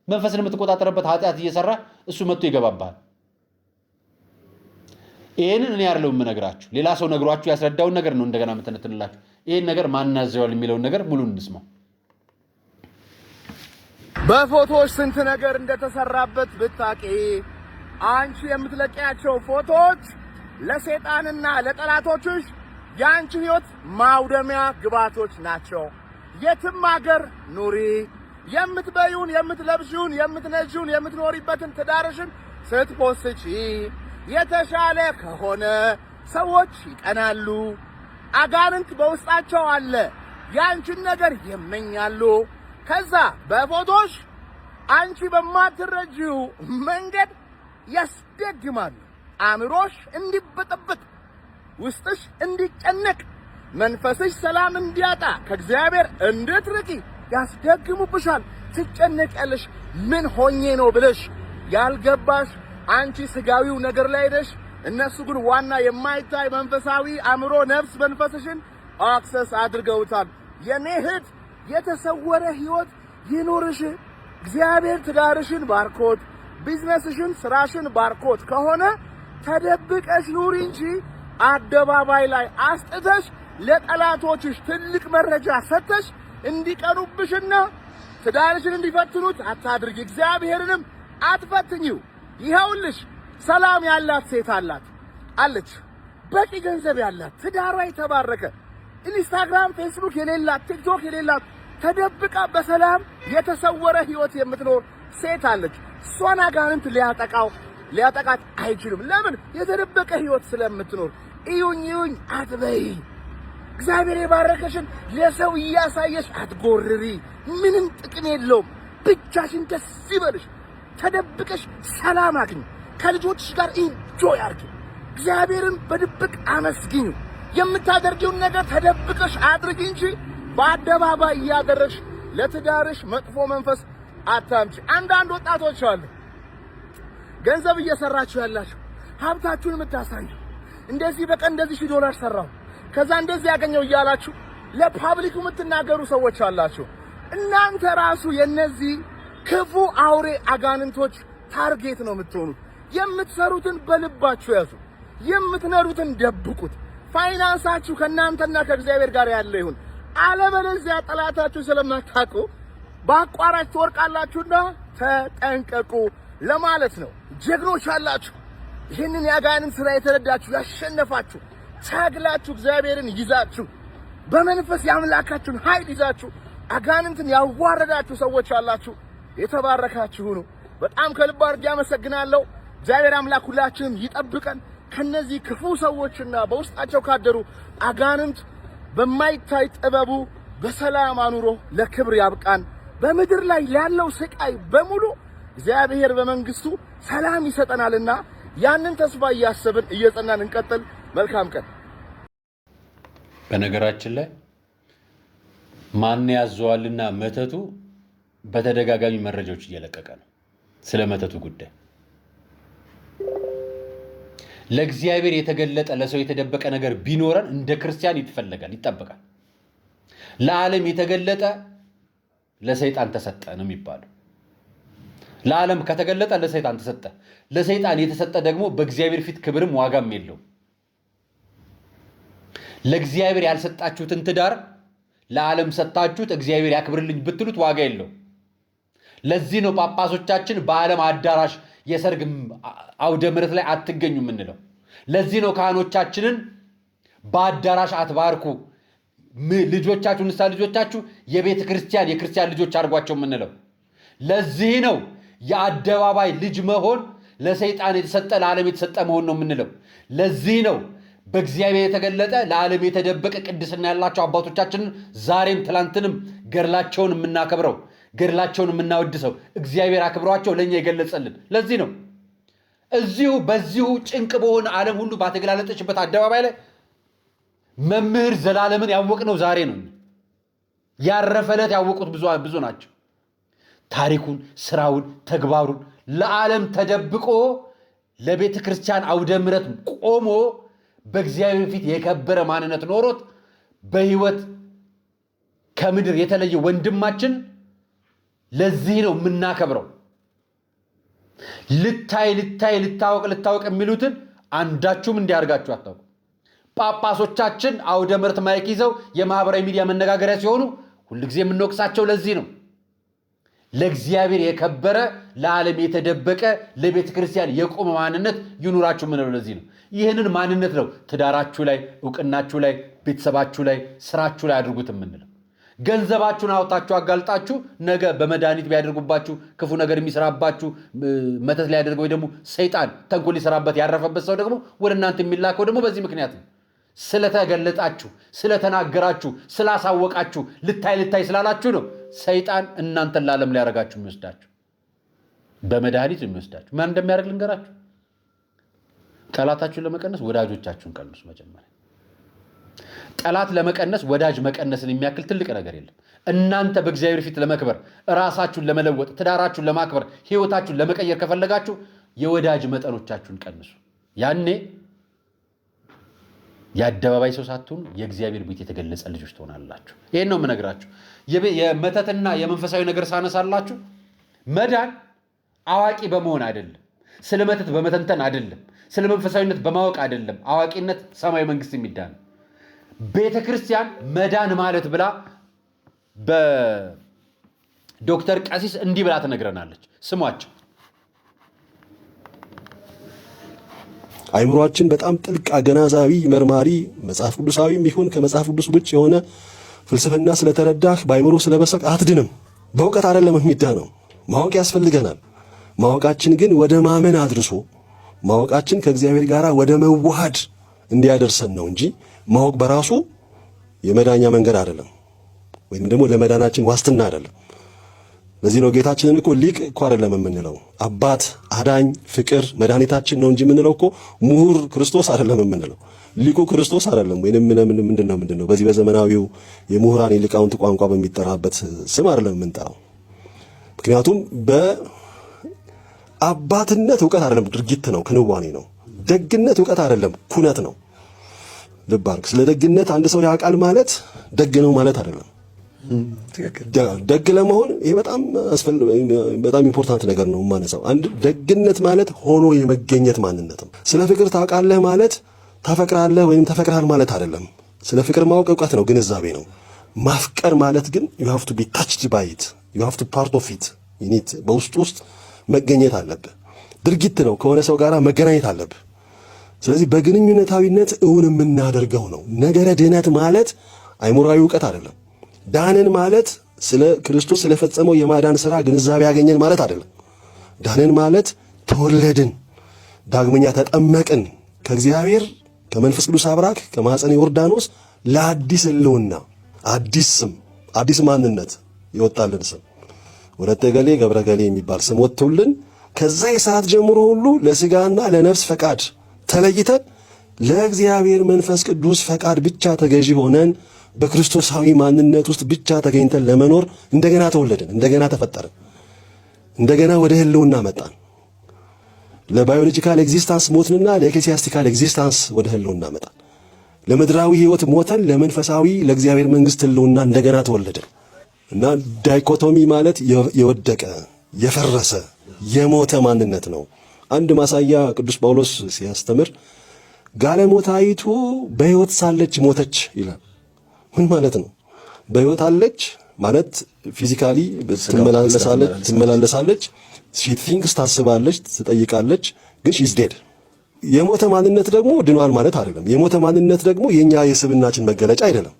Speaker 1: መንፈስን የምትቆጣጠርበት ኃጢአት እየሰራ እሱ መጥቶ ይገባባል። ይሄንን እኔ አይደለም የምነግራችሁ፣ ሌላ ሰው ነግሯችሁ ያስረዳውን ነገር ነው እንደገና የምተነትንላችሁ። ይሄን ነገር ማን ያዘዋል የሚለውን ነገር ሙሉ እንስማው።
Speaker 4: በፎቶዎች ስንት ነገር እንደተሰራበት ብታቂ፣ አንቺ የምትለቂያቸው ፎቶዎች ለሰይጣንና ለጠላቶችሽ የአንቺ ህይወት ማውደሚያ ግባቶች ናቸው። የትም ሀገር ኑሪ፣ የምትበዩን፣ የምትለብሺውን፣ የምትነጂውን፣ የምትኖሪበትን ትዳርሽን ስትፖስቺ የተሻለ ከሆነ ሰዎች ይቀናሉ። አጋንንት በውስጣቸው አለ፣ የአንቺን ነገር ይመኛሉ። ከዛ በፎቶሽ አንቺ በማትረጂው መንገድ ያስደግማሉ። አእምሮሽ እንዲበጠበጥ፣ ውስጥሽ እንዲጨነቅ፣ መንፈስሽ ሰላም እንዲያጣ፣ ከእግዚአብሔር እንድትርቂ ያስደግሙብሻል። ትጨነቂያለሽ። ምን ሆኜ ነው ብለሽ ያልገባሽ አንቺ ስጋዊው ነገር ላይ ሄደሽ፣ እነሱ ግን ዋና የማይታይ መንፈሳዊ አእምሮ፣ ነፍስ፣ መንፈስሽን አክሰስ አድርገውታል። የኔ እህት የተሰወረ ህይወት ይኖርሽ። እግዚአብሔር ትዳርሽን ባርኮት፣ ቢዝነስሽን፣ ስራሽን ባርኮት ከሆነ ተደብቀሽ ኑሪ እንጂ አደባባይ ላይ አስጥተሽ ለጠላቶችሽ ትልቅ መረጃ ሰጥተሽ እንዲቀኑብሽና ትዳርሽን እንዲፈትኑት አታድርጊ። እግዚአብሔርንም አትፈትኚው። ይኸውልሽ ሰላም ያላት ሴት አለች፣ በቂ ገንዘብ ያላት፣ ትዳሯ የተባረከ፣ ኢንስታግራም፣ ፌስቡክ የሌላት፣ ቲክቶክ የሌላት፣ ተደብቃ በሰላም የተሰወረ ህይወት የምትኖር ሴት አለች። እሷን አጋንንት ሊያጠቃት አይችልም። ለምን? የተደበቀ ህይወት ስለምትኖር። እዩኝ አትበይ። እግዚአብሔር የባረከሽን ለሰው እያሳየሽ አትጎርሪ። ምንም ጥቅም የለውም። ብቻሽን ደስ ይበልሽ። ተደብቀሽ ሰላም አግኝ። ከልጆችሽ ጋር ኢንጆይ አድርጊ። እግዚአብሔርን በድብቅ አመስግኝ። የምታደርጊውን ነገር ተደብቀሽ አድርጊ እንጂ በአደባባይ እያደረግሽ ለትዳርሽ መጥፎ መንፈስ አታምጪ። አንዳንድ ወጣቶች አሉ ገንዘብ እየሰራችሁ ያላችሁ ሀብታችሁን የምታሳዩ እንደዚህ በቀን እንደዚህ $1000 ሰራው ከዛ እንደዚህ ያገኘው እያላችሁ ለፓብሊኩ የምትናገሩ ሰዎች አላችሁ። እናንተ ራሱ የነዚህ ክፉ አውሬ አጋንንቶች ታርጌት ነው የምትሆኑት። የምትሰሩትን በልባችሁ ያዙ፣ የምትነሩትን ደብቁት። ፋይናንሳችሁ ከእናንተና ከእግዚአብሔር ጋር ያለ ይሁን። አለበለዚያ ጠላታችሁ ስለማታውቁ በአቋራጭ ትወርቃላችሁና ተጠንቀቁ ለማለት ነው። ጀግኖች አላችሁ፣ ይህንን የአጋንንት ስራ የተረዳችሁ ያሸነፋችሁ፣ ታግላችሁ እግዚአብሔርን ይዛችሁ በመንፈስ ያምላካችሁን ኃይል ይዛችሁ አጋንንትን ያዋረዳችሁ ሰዎች አላችሁ። የተባረካችሁ ሁኑ። በጣም ከልብ አድርጌ አመሰግናለሁ። እግዚአብሔር አምላክ ሁላችንም ይጠብቀን ከነዚህ ክፉ ሰዎችና በውስጣቸው ካደሩ አጋንንት በማይታይ ጥበቡ በሰላም አኑሮ ለክብር ያብቃን። በምድር ላይ ያለው ስቃይ በሙሉ እግዚአብሔር በመንግስቱ ሰላም ይሰጠናልና ያንን ተስፋ እያሰብን እየጸናን እንቀጥል። መልካም ቀን።
Speaker 1: በነገራችን ላይ ማን ያዘዋልና መተቱ በተደጋጋሚ መረጃዎች እየለቀቀ ነው ስለ መተቱ ጉዳይ። ለእግዚአብሔር የተገለጠ ለሰው የተደበቀ ነገር ቢኖረን እንደ ክርስቲያን ይፈለጋል፣ ይጠበቃል። ለዓለም የተገለጠ ለሰይጣን ተሰጠ ነው የሚባለው። ለዓለም ከተገለጠ ለሰይጣን ተሰጠ። ለሰይጣን የተሰጠ ደግሞ በእግዚአብሔር ፊት ክብርም ዋጋም የለው። ለእግዚአብሔር ያልሰጣችሁትን ትዳር ለዓለም ሰጣችሁት እግዚአብሔር ያክብርልኝ ብትሉት ዋጋ የለው። ለዚህ ነው ጳጳሶቻችን በዓለም አዳራሽ የሰርግ አውደ ምሕረት ላይ አትገኙ የምንለው። ለዚህ ነው ካህኖቻችንን በአዳራሽ አትባርኩ፣ ልጆቻችሁ ንስሐ ልጆቻችሁ የቤተ ክርስቲያን የክርስቲያን ልጆች አድርጓቸው የምንለው። ለዚህ ነው የአደባባይ ልጅ መሆን ለሰይጣን የተሰጠ ለዓለም የተሰጠ መሆን ነው የምንለው። ለዚህ ነው በእግዚአብሔር የተገለጠ ለዓለም የተደበቀ ቅድስና ያላቸው አባቶቻችንን ዛሬም ትላንትንም ገድላቸውን የምናከብረው ገድላቸውን የምናወድሰው እግዚአብሔር አክብሯቸው ለእኛ የገለጸልን። ለዚህ ነው እዚሁ በዚሁ ጭንቅ በሆነ ዓለም ሁሉ ባተገላለጠችበት አደባባይ ላይ መምህር ዘላለምን ያወቅነው ዛሬ ነው። ያረፈ ዕለት ያወቁት ብዙ ናቸው። ታሪኩን፣ ስራውን፣ ተግባሩን ለዓለም ተደብቆ ለቤተ ክርስቲያን አውደ ምሕረት ቆሞ በእግዚአብሔር ፊት የከበረ ማንነት ኖሮት በሕይወት ከምድር የተለየ ወንድማችን ለዚህ ነው የምናከብረው። ልታወቅ የሚሉትን አንዳችሁም እንዲያርጋችሁ አታውቁ። ጳጳሶቻችን አውደ ምሕረት ማይክ ይዘው የማህበራዊ ሚዲያ መነጋገሪያ ሲሆኑ ሁልጊዜ የምንወቅሳቸው ለዚህ ነው። ለእግዚአብሔር የከበረ ለዓለም የተደበቀ ለቤተ ክርስቲያን የቆመ ማንነት ይኑራችሁ ምንለው ለዚህ ነው። ይህንን ማንነት ነው ትዳራችሁ ላይ፣ እውቅናችሁ ላይ፣ ቤተሰባችሁ ላይ፣ ስራችሁ ላይ አድርጉት የምንለው። ገንዘባችሁን አውጣችሁ አጋልጣችሁ ነገ በመድኃኒት ቢያደርጉባችሁ ክፉ ነገር የሚሰራባችሁ መተት ላይ ያደርገው ወይ ደግሞ ሰይጣን ተንኮል ሊሰራበት ያረፈበት ሰው ደግሞ ወደ እናንተ የሚላከው ደግሞ በዚህ ምክንያት ነው። ስለተገለጣችሁ፣ ስለተናገራችሁ፣ ስላሳወቃችሁ፣ ልታይ ስላላችሁ ነው ሰይጣን እናንተን ለዓለም ላይ ያደርጋችሁ የሚወስዳችሁ፣ በመድኃኒት የሚወስዳችሁ። ማን እንደሚያደርግ ልንገራችሁ። ጠላታችሁን ለመቀነስ ወዳጆቻችሁን ቀንሱ። መጀመሪያ ጠላት ለመቀነስ ወዳጅ መቀነስን የሚያክል ትልቅ ነገር የለም። እናንተ በእግዚአብሔር ፊት ለመክበር፣ ራሳችሁን ለመለወጥ፣ ትዳራችሁን ለማክበር፣ ህይወታችሁን ለመቀየር ከፈለጋችሁ የወዳጅ መጠኖቻችሁን ቀንሱ። ያኔ የአደባባይ ሰው ሳትሆኑ የእግዚአብሔር ቤት የተገለጸ ልጆች ትሆናላችሁ። ይሄን ነው የምነግራችሁ። የመተትና የመንፈሳዊ ነገር ሳነሳላችሁ መዳን አዋቂ በመሆን አይደለም፣ ስለ መተት በመተንተን አይደለም፣ ስለ መንፈሳዊነት በማወቅ አይደለም። አዋቂነት ሰማያዊ መንግስት የሚዳን ቤተ ክርስቲያን መዳን ማለት ብላ በዶክተር ቀሲስ እንዲህ ብላ ትነግረናለች። ስሟቸው።
Speaker 5: አይምሮአችን በጣም ጥልቅ አገናዛቢ መርማሪ መጽሐፍ ቅዱሳዊም ይሁን ከመጽሐፍ ቅዱስ ውጭ የሆነ ፍልስፍና ስለተረዳህ በአይምሮ ስለበሰቅ አትድንም። በእውቀት አይደለም የሚዳነው፣ ማወቅ ያስፈልገናል። ማወቃችን ግን ወደ ማመን አድርሶ ማወቃችን ከእግዚአብሔር ጋር ወደ መዋሃድ እንዲያደርሰን ነው እንጂ ማወቅ በራሱ የመዳኛ መንገድ አይደለም፣ ወይም ደግሞ ለመዳናችን ዋስትና አይደለም። ለዚህ ነው ጌታችንን እኮ ሊቅ እኮ አይደለም የምንለው፣ አባት፣ አዳኝ፣ ፍቅር፣ መድኃኒታችን ነው እንጂ የምንለው እኮ ምሁር ክርስቶስ አይደለም የምንለው፣ ሊቁ ክርስቶስ አይደለም። ወይንም ምንድነው በዚህ በዘመናዊው የምሁራን የሊቃውንት ቋንቋ በሚጠራበት ስም አይደለም የምንጠራው። ምክንያቱም በአባትነት እውቀት አይደለም፣ ድርጊት ነው፣ ክንዋኔ ነው። ደግነት እውቀት አይደለም፣ ኩነት ነው። ልብ አድርግ። ስለ ደግነት አንድ ሰው ያውቃል ማለት ደግ ነው ማለት አይደለም። ደግ ለመሆን ይሄ በጣም ኢምፖርታንት ነገር ነው የማነሳው። አንድ ደግነት ማለት ሆኖ የመገኘት ማንነት ነው። ስለ ፍቅር ታውቃለህ ማለት ታፈቅራለህ ወይም ተፈቅራል ማለት አይደለም። ስለ ፍቅር ማወቅ እውቀት ነው፣ ግንዛቤ ነው። ማፍቀር ማለት ግን you have to be touched by it, you have to part of it, በውስጡ ውስጥ መገኘት አለብህ። ድርጊት ነው፣ ከሆነ ሰው ጋር መገናኘት አለብህ። ስለዚህ በግንኙነታዊነት እውን የምናደርገው ነው። ነገረ ድህነት ማለት አይሞራዊ እውቀት አይደለም። ዳንን ማለት ስለ ክርስቶስ ስለፈጸመው የማዳን ሥራ ግንዛቤ ያገኘን ማለት አይደለም። ዳንን ማለት ተወለድን፣ ዳግመኛ ተጠመቅን፣ ከእግዚአብሔር ከመንፈስ ቅዱስ አብራክ ከማኅፀነ ዮርዳኖስ ለአዲስ ሕልውና፣ አዲስ ስም፣ አዲስ ማንነት ይወጣልን ስም ወለተ ገሌ ገብረ ገሌ የሚባል ስም ወጥቶልን ከዛ የሰዓት ጀምሮ ሁሉ ለሥጋና ለነፍስ ፈቃድ ተለይተን ለእግዚአብሔር መንፈስ ቅዱስ ፈቃድ ብቻ ተገዢ ሆነን በክርስቶሳዊ ማንነት ውስጥ ብቻ ተገኝተን ለመኖር እንደገና ተወለድን፣ እንደገና ተፈጠርን፣ እንደገና ወደ ሕልውና መጣን። ለባዮሎጂካል ኤግዚስታንስ ሞትንና ለኤክሌሲያስቲካል ኤግዚስታንስ ወደ ሕልውና መጣን። ለምድራዊ ሕይወት ሞተን ለመንፈሳዊ ለእግዚአብሔር መንግሥት ሕልውና እንደገና ተወለድን እና ዳይኮቶሚ ማለት የወደቀ የፈረሰ የሞተ ማንነት ነው። አንድ ማሳያ ቅዱስ ጳውሎስ ሲያስተምር ጋለሞታይቱ በሕይወት ሳለች ሞተች ይላል። ምን ማለት ነው? በሕይወት አለች ማለት ፊዚካሊ ትመላለሳለች፣ ሺ ቲንክስ ታስባለች፣ ትጠይቃለች፣ ግን ሺ ኢዝ ዴድ። የሞተ ማንነት ደግሞ ድኗል ማለት አይደለም። የሞተ ማንነት ደግሞ የኛ የስብናችን መገለጫ አይደለም።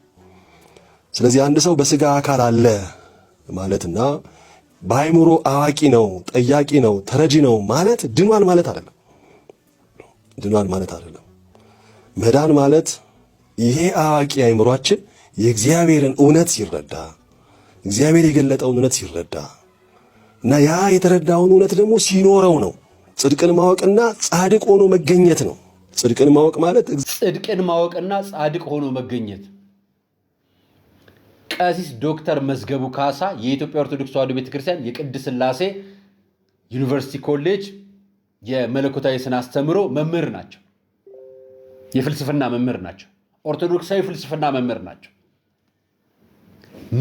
Speaker 5: ስለዚህ አንድ ሰው በስጋ አካል አለ ማለትና በአይምሮ አዋቂ ነው፣ ጠያቂ ነው፣ ተረጂ ነው ማለት ድኗል ማለት አይደለም። ድኗል ማለት አይደለም። መዳን ማለት ይሄ አዋቂ አይምሯችን የእግዚአብሔርን እውነት ሲረዳ፣ እግዚአብሔር የገለጠውን እውነት ሲረዳ እና ያ የተረዳውን እውነት ደግሞ ሲኖረው ነው። ጽድቅን ማወቅና ጻድቅ ሆኖ መገኘት ነው። ጽድቅን ማወቅ ማለት
Speaker 1: ጽድቅን ማወቅና ጻድቅ ሆኖ መገኘት። ቀሲስ ዶክተር መዝገቡ ካሳ የኢትዮጵያ ኦርቶዶክስ ተዋሕዶ ቤተክርስቲያን የቅድስት ሥላሴ ዩኒቨርሲቲ ኮሌጅ የመለኮታዊ ስነ አስተምሮ መምህር ናቸው። የፍልስፍና መምህር ናቸው። ኦርቶዶክሳዊ ፍልስፍና መምህር ናቸው።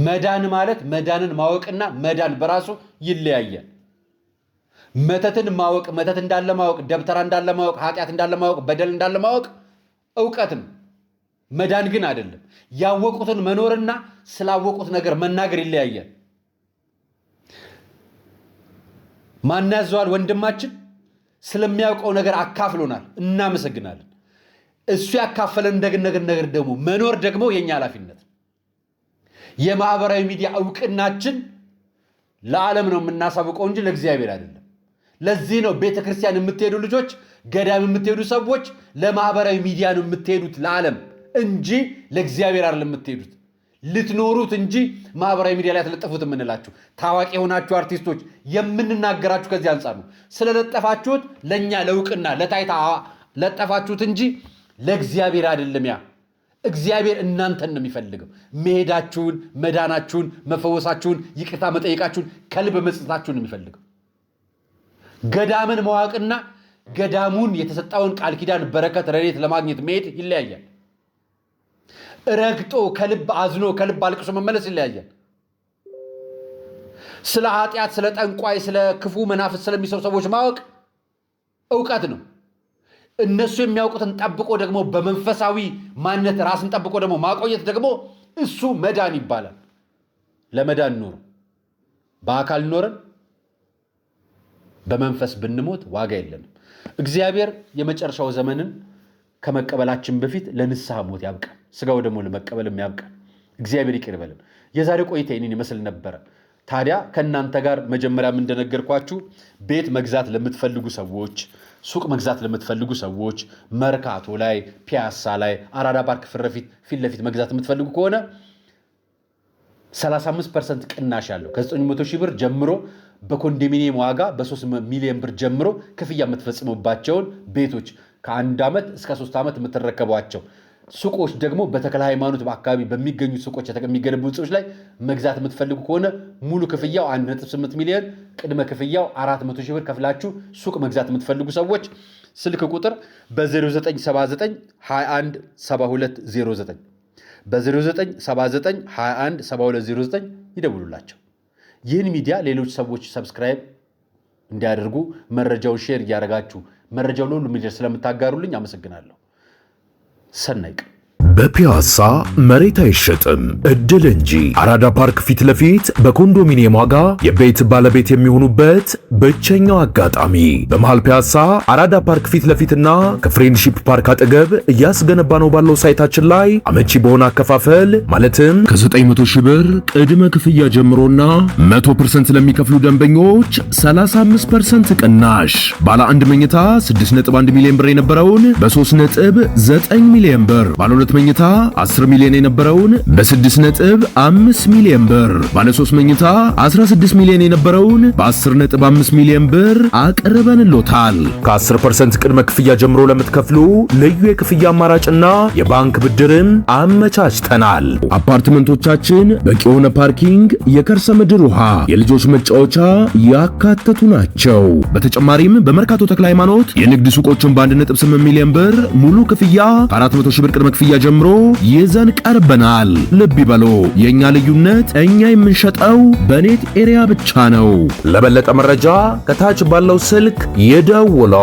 Speaker 1: መዳን ማለት መዳንን ማወቅና መዳን በራሱ ይለያያል። መተትን ማወቅ፣ መተት እንዳለ ማወቅ፣ ደብተራ እንዳለ ማወቅ፣ ኃጢአት እንዳለ ማወቅ፣ በደል እንዳለ ማወቅ እውቀት ነው። መዳን ግን አይደለም። ያወቁትን መኖርና ስላወቁት ነገር መናገር ይለያያል። ማን ያዘዋል? ወንድማችን ስለሚያውቀው ነገር አካፍሎናል፣ እናመሰግናለን። እሱ ያካፈለን ነገር ደግሞ መኖር ደግሞ የኛ ኃላፊነት። የማህበራዊ ሚዲያ እውቅናችን ለዓለም ነው የምናሳውቀው እንጂ ለእግዚአብሔር አይደለም። ለዚህ ነው ቤተክርስቲያን የምትሄዱ ልጆች፣ ገዳም የምትሄዱ ሰዎች ለማህበራዊ ሚዲያ ነው የምትሄዱት፣ ለዓለም እንጂ ለእግዚአብሔር አይደለም የምትሄዱት። ልትኖሩት እንጂ ማህበራዊ ሚዲያ ላይ ተለጠፉት የምንላችሁ ታዋቂ የሆናችሁ አርቲስቶች የምንናገራችሁ ከዚህ አንጻር ነው። ስለለጠፋችሁት ለኛ ለእውቅና ለታይታ ለጠፋችሁት እንጂ ለእግዚአብሔር አይደለም። ያ እግዚአብሔር እናንተን ነው የሚፈልገው። መሄዳችሁን፣ መዳናችሁን፣ መፈወሳችሁን፣ ይቅርታ መጠየቃችሁን፣ ከልብ መጽናታችሁን ነው የሚፈልገው። ገዳምን መዋቅና ገዳሙን የተሰጣውን ቃል ኪዳን በረከት ረድኤት ለማግኘት መሄድ ይለያያል። ረግጦ ከልብ አዝኖ ከልብ አልቅሶ መመለስ ይለያያል። ስለ ኃጢአት፣ ስለ ጠንቋይ፣ ስለ ክፉ መናፍስ ስለሚሰሩ ሰዎች ማወቅ እውቀት ነው። እነሱ የሚያውቁትን ጠብቆ ደግሞ በመንፈሳዊ ማንነት ራስን ጠብቆ ደግሞ ማቆየት ደግሞ እሱ መዳን ይባላል። ለመዳን ኖሩ በአካል ኖረን በመንፈስ ብንሞት ዋጋ የለንም። እግዚአብሔር የመጨረሻው ዘመንን ከመቀበላችን በፊት ለንስሐ ሞት ያብቃል። ስጋው ደግሞ ለመቀበልም ያብቃል። እግዚአብሔር ይቅር ይበለን። የዛሬ ቆይታ ይህንን ይመስል ነበረ። ታዲያ ከእናንተ ጋር መጀመሪያም እንደነገርኳችሁ ቤት መግዛት ለምትፈልጉ ሰዎች፣ ሱቅ መግዛት ለምትፈልጉ ሰዎች መርካቶ ላይ፣ ፒያሳ ላይ፣ አራዳ ፓርክ ፊት ለፊት መግዛት የምትፈልጉ ከሆነ 35% ቅናሽ ያለው ከ900 ሺህ ብር ጀምሮ በኮንዶሚኒየም ዋጋ በ3 ሚሊዮን ብር ጀምሮ ክፍያ የምትፈጽሙባቸውን ቤቶች ከ1 ዓመት እስከ 3 ዓመት የምትረከቧቸው ሱቆች ደግሞ በተክለ ሃይማኖት በአካባቢ በሚገኙ ሱቆች የሚገነቡ ህንፃዎች ላይ መግዛት የምትፈልጉ ከሆነ ሙሉ ክፍያው 1.8 ሚሊዮን ቅድመ ክፍያው 400 ሺህ ብር ከፍላችሁ ሱቅ መግዛት የምትፈልጉ ሰዎች ስልክ ቁጥር በ0979 21 7209 በ0979 21 7209 ይደውሉላቸው። ይህን ሚዲያ ሌሎች ሰዎች ሰብስክራይብ እንዲያደርጉ መረጃውን ሼር እያደረጋችሁ መረጃው ለሁሉ ሚዲያ ስለምታጋሩልኝ አመሰግናለሁ። ሰናይቅ
Speaker 2: በፒያሳ መሬት አይሸጥም እድል እንጂ አራዳ ፓርክ ፊት ለፊት በኮንዶሚኒየም ዋጋ የቤት ባለቤት የሚሆኑበት ብቸኛው አጋጣሚ በመሃል ፒያሳ አራዳ ፓርክ ፊት ለፊትና ከፍሬንድሺፕ ፓርክ አጠገብ እያስገነባ ነው ባለው ሳይታችን ላይ አመቺ በሆነ አከፋፈል ማለትም ከ900 ሺህ ብር ቅድመ ክፍያ ጀምሮና 100% ለሚከፍሉ ደንበኞች 35% ቅናሽ ባለ 1 መኝታ 6.1 ሚሊዮን ብር የነበረውን በ3.9 ሚሊዮን ብር ባለ 2 መኝታ 10 ሚሊዮን የነበረውን በ6.5 ሚሊዮን ብር ባለ 3 መኝታ 16 ሚሊዮን የነበረውን በ10.5 ሚሊዮን ብር አቅርበንሎታል። ከ10% ቅድመ ክፍያ ጀምሮ ለምትከፍሉ ልዩ የክፍያ አማራጭና የባንክ ብድርን አመቻችተናል። አፓርትመንቶቻችን በቂ የሆነ ፓርኪንግ፣ የከርሰ ምድር ውሃ፣ የልጆች መጫወቻ ያካተቱ ናቸው። በተጨማሪም በመርካቶ ተክለ ሃይማኖት የንግድ ሱቆችን በ1.8 ሚሊዮን ብር ሙሉ ክፍያ ከ400 ሺህ ብር ቅድመ ክፍያ ጀምሮ ይዘን ቀርበናል። ልብ ይበሉ፣ የኛ ልዩነት እኛ የምንሸጠው በኔት ኤሪያ ብቻ ነው። ለበለጠ መረጃ ከታች ባለው ስልክ ይደውሉ።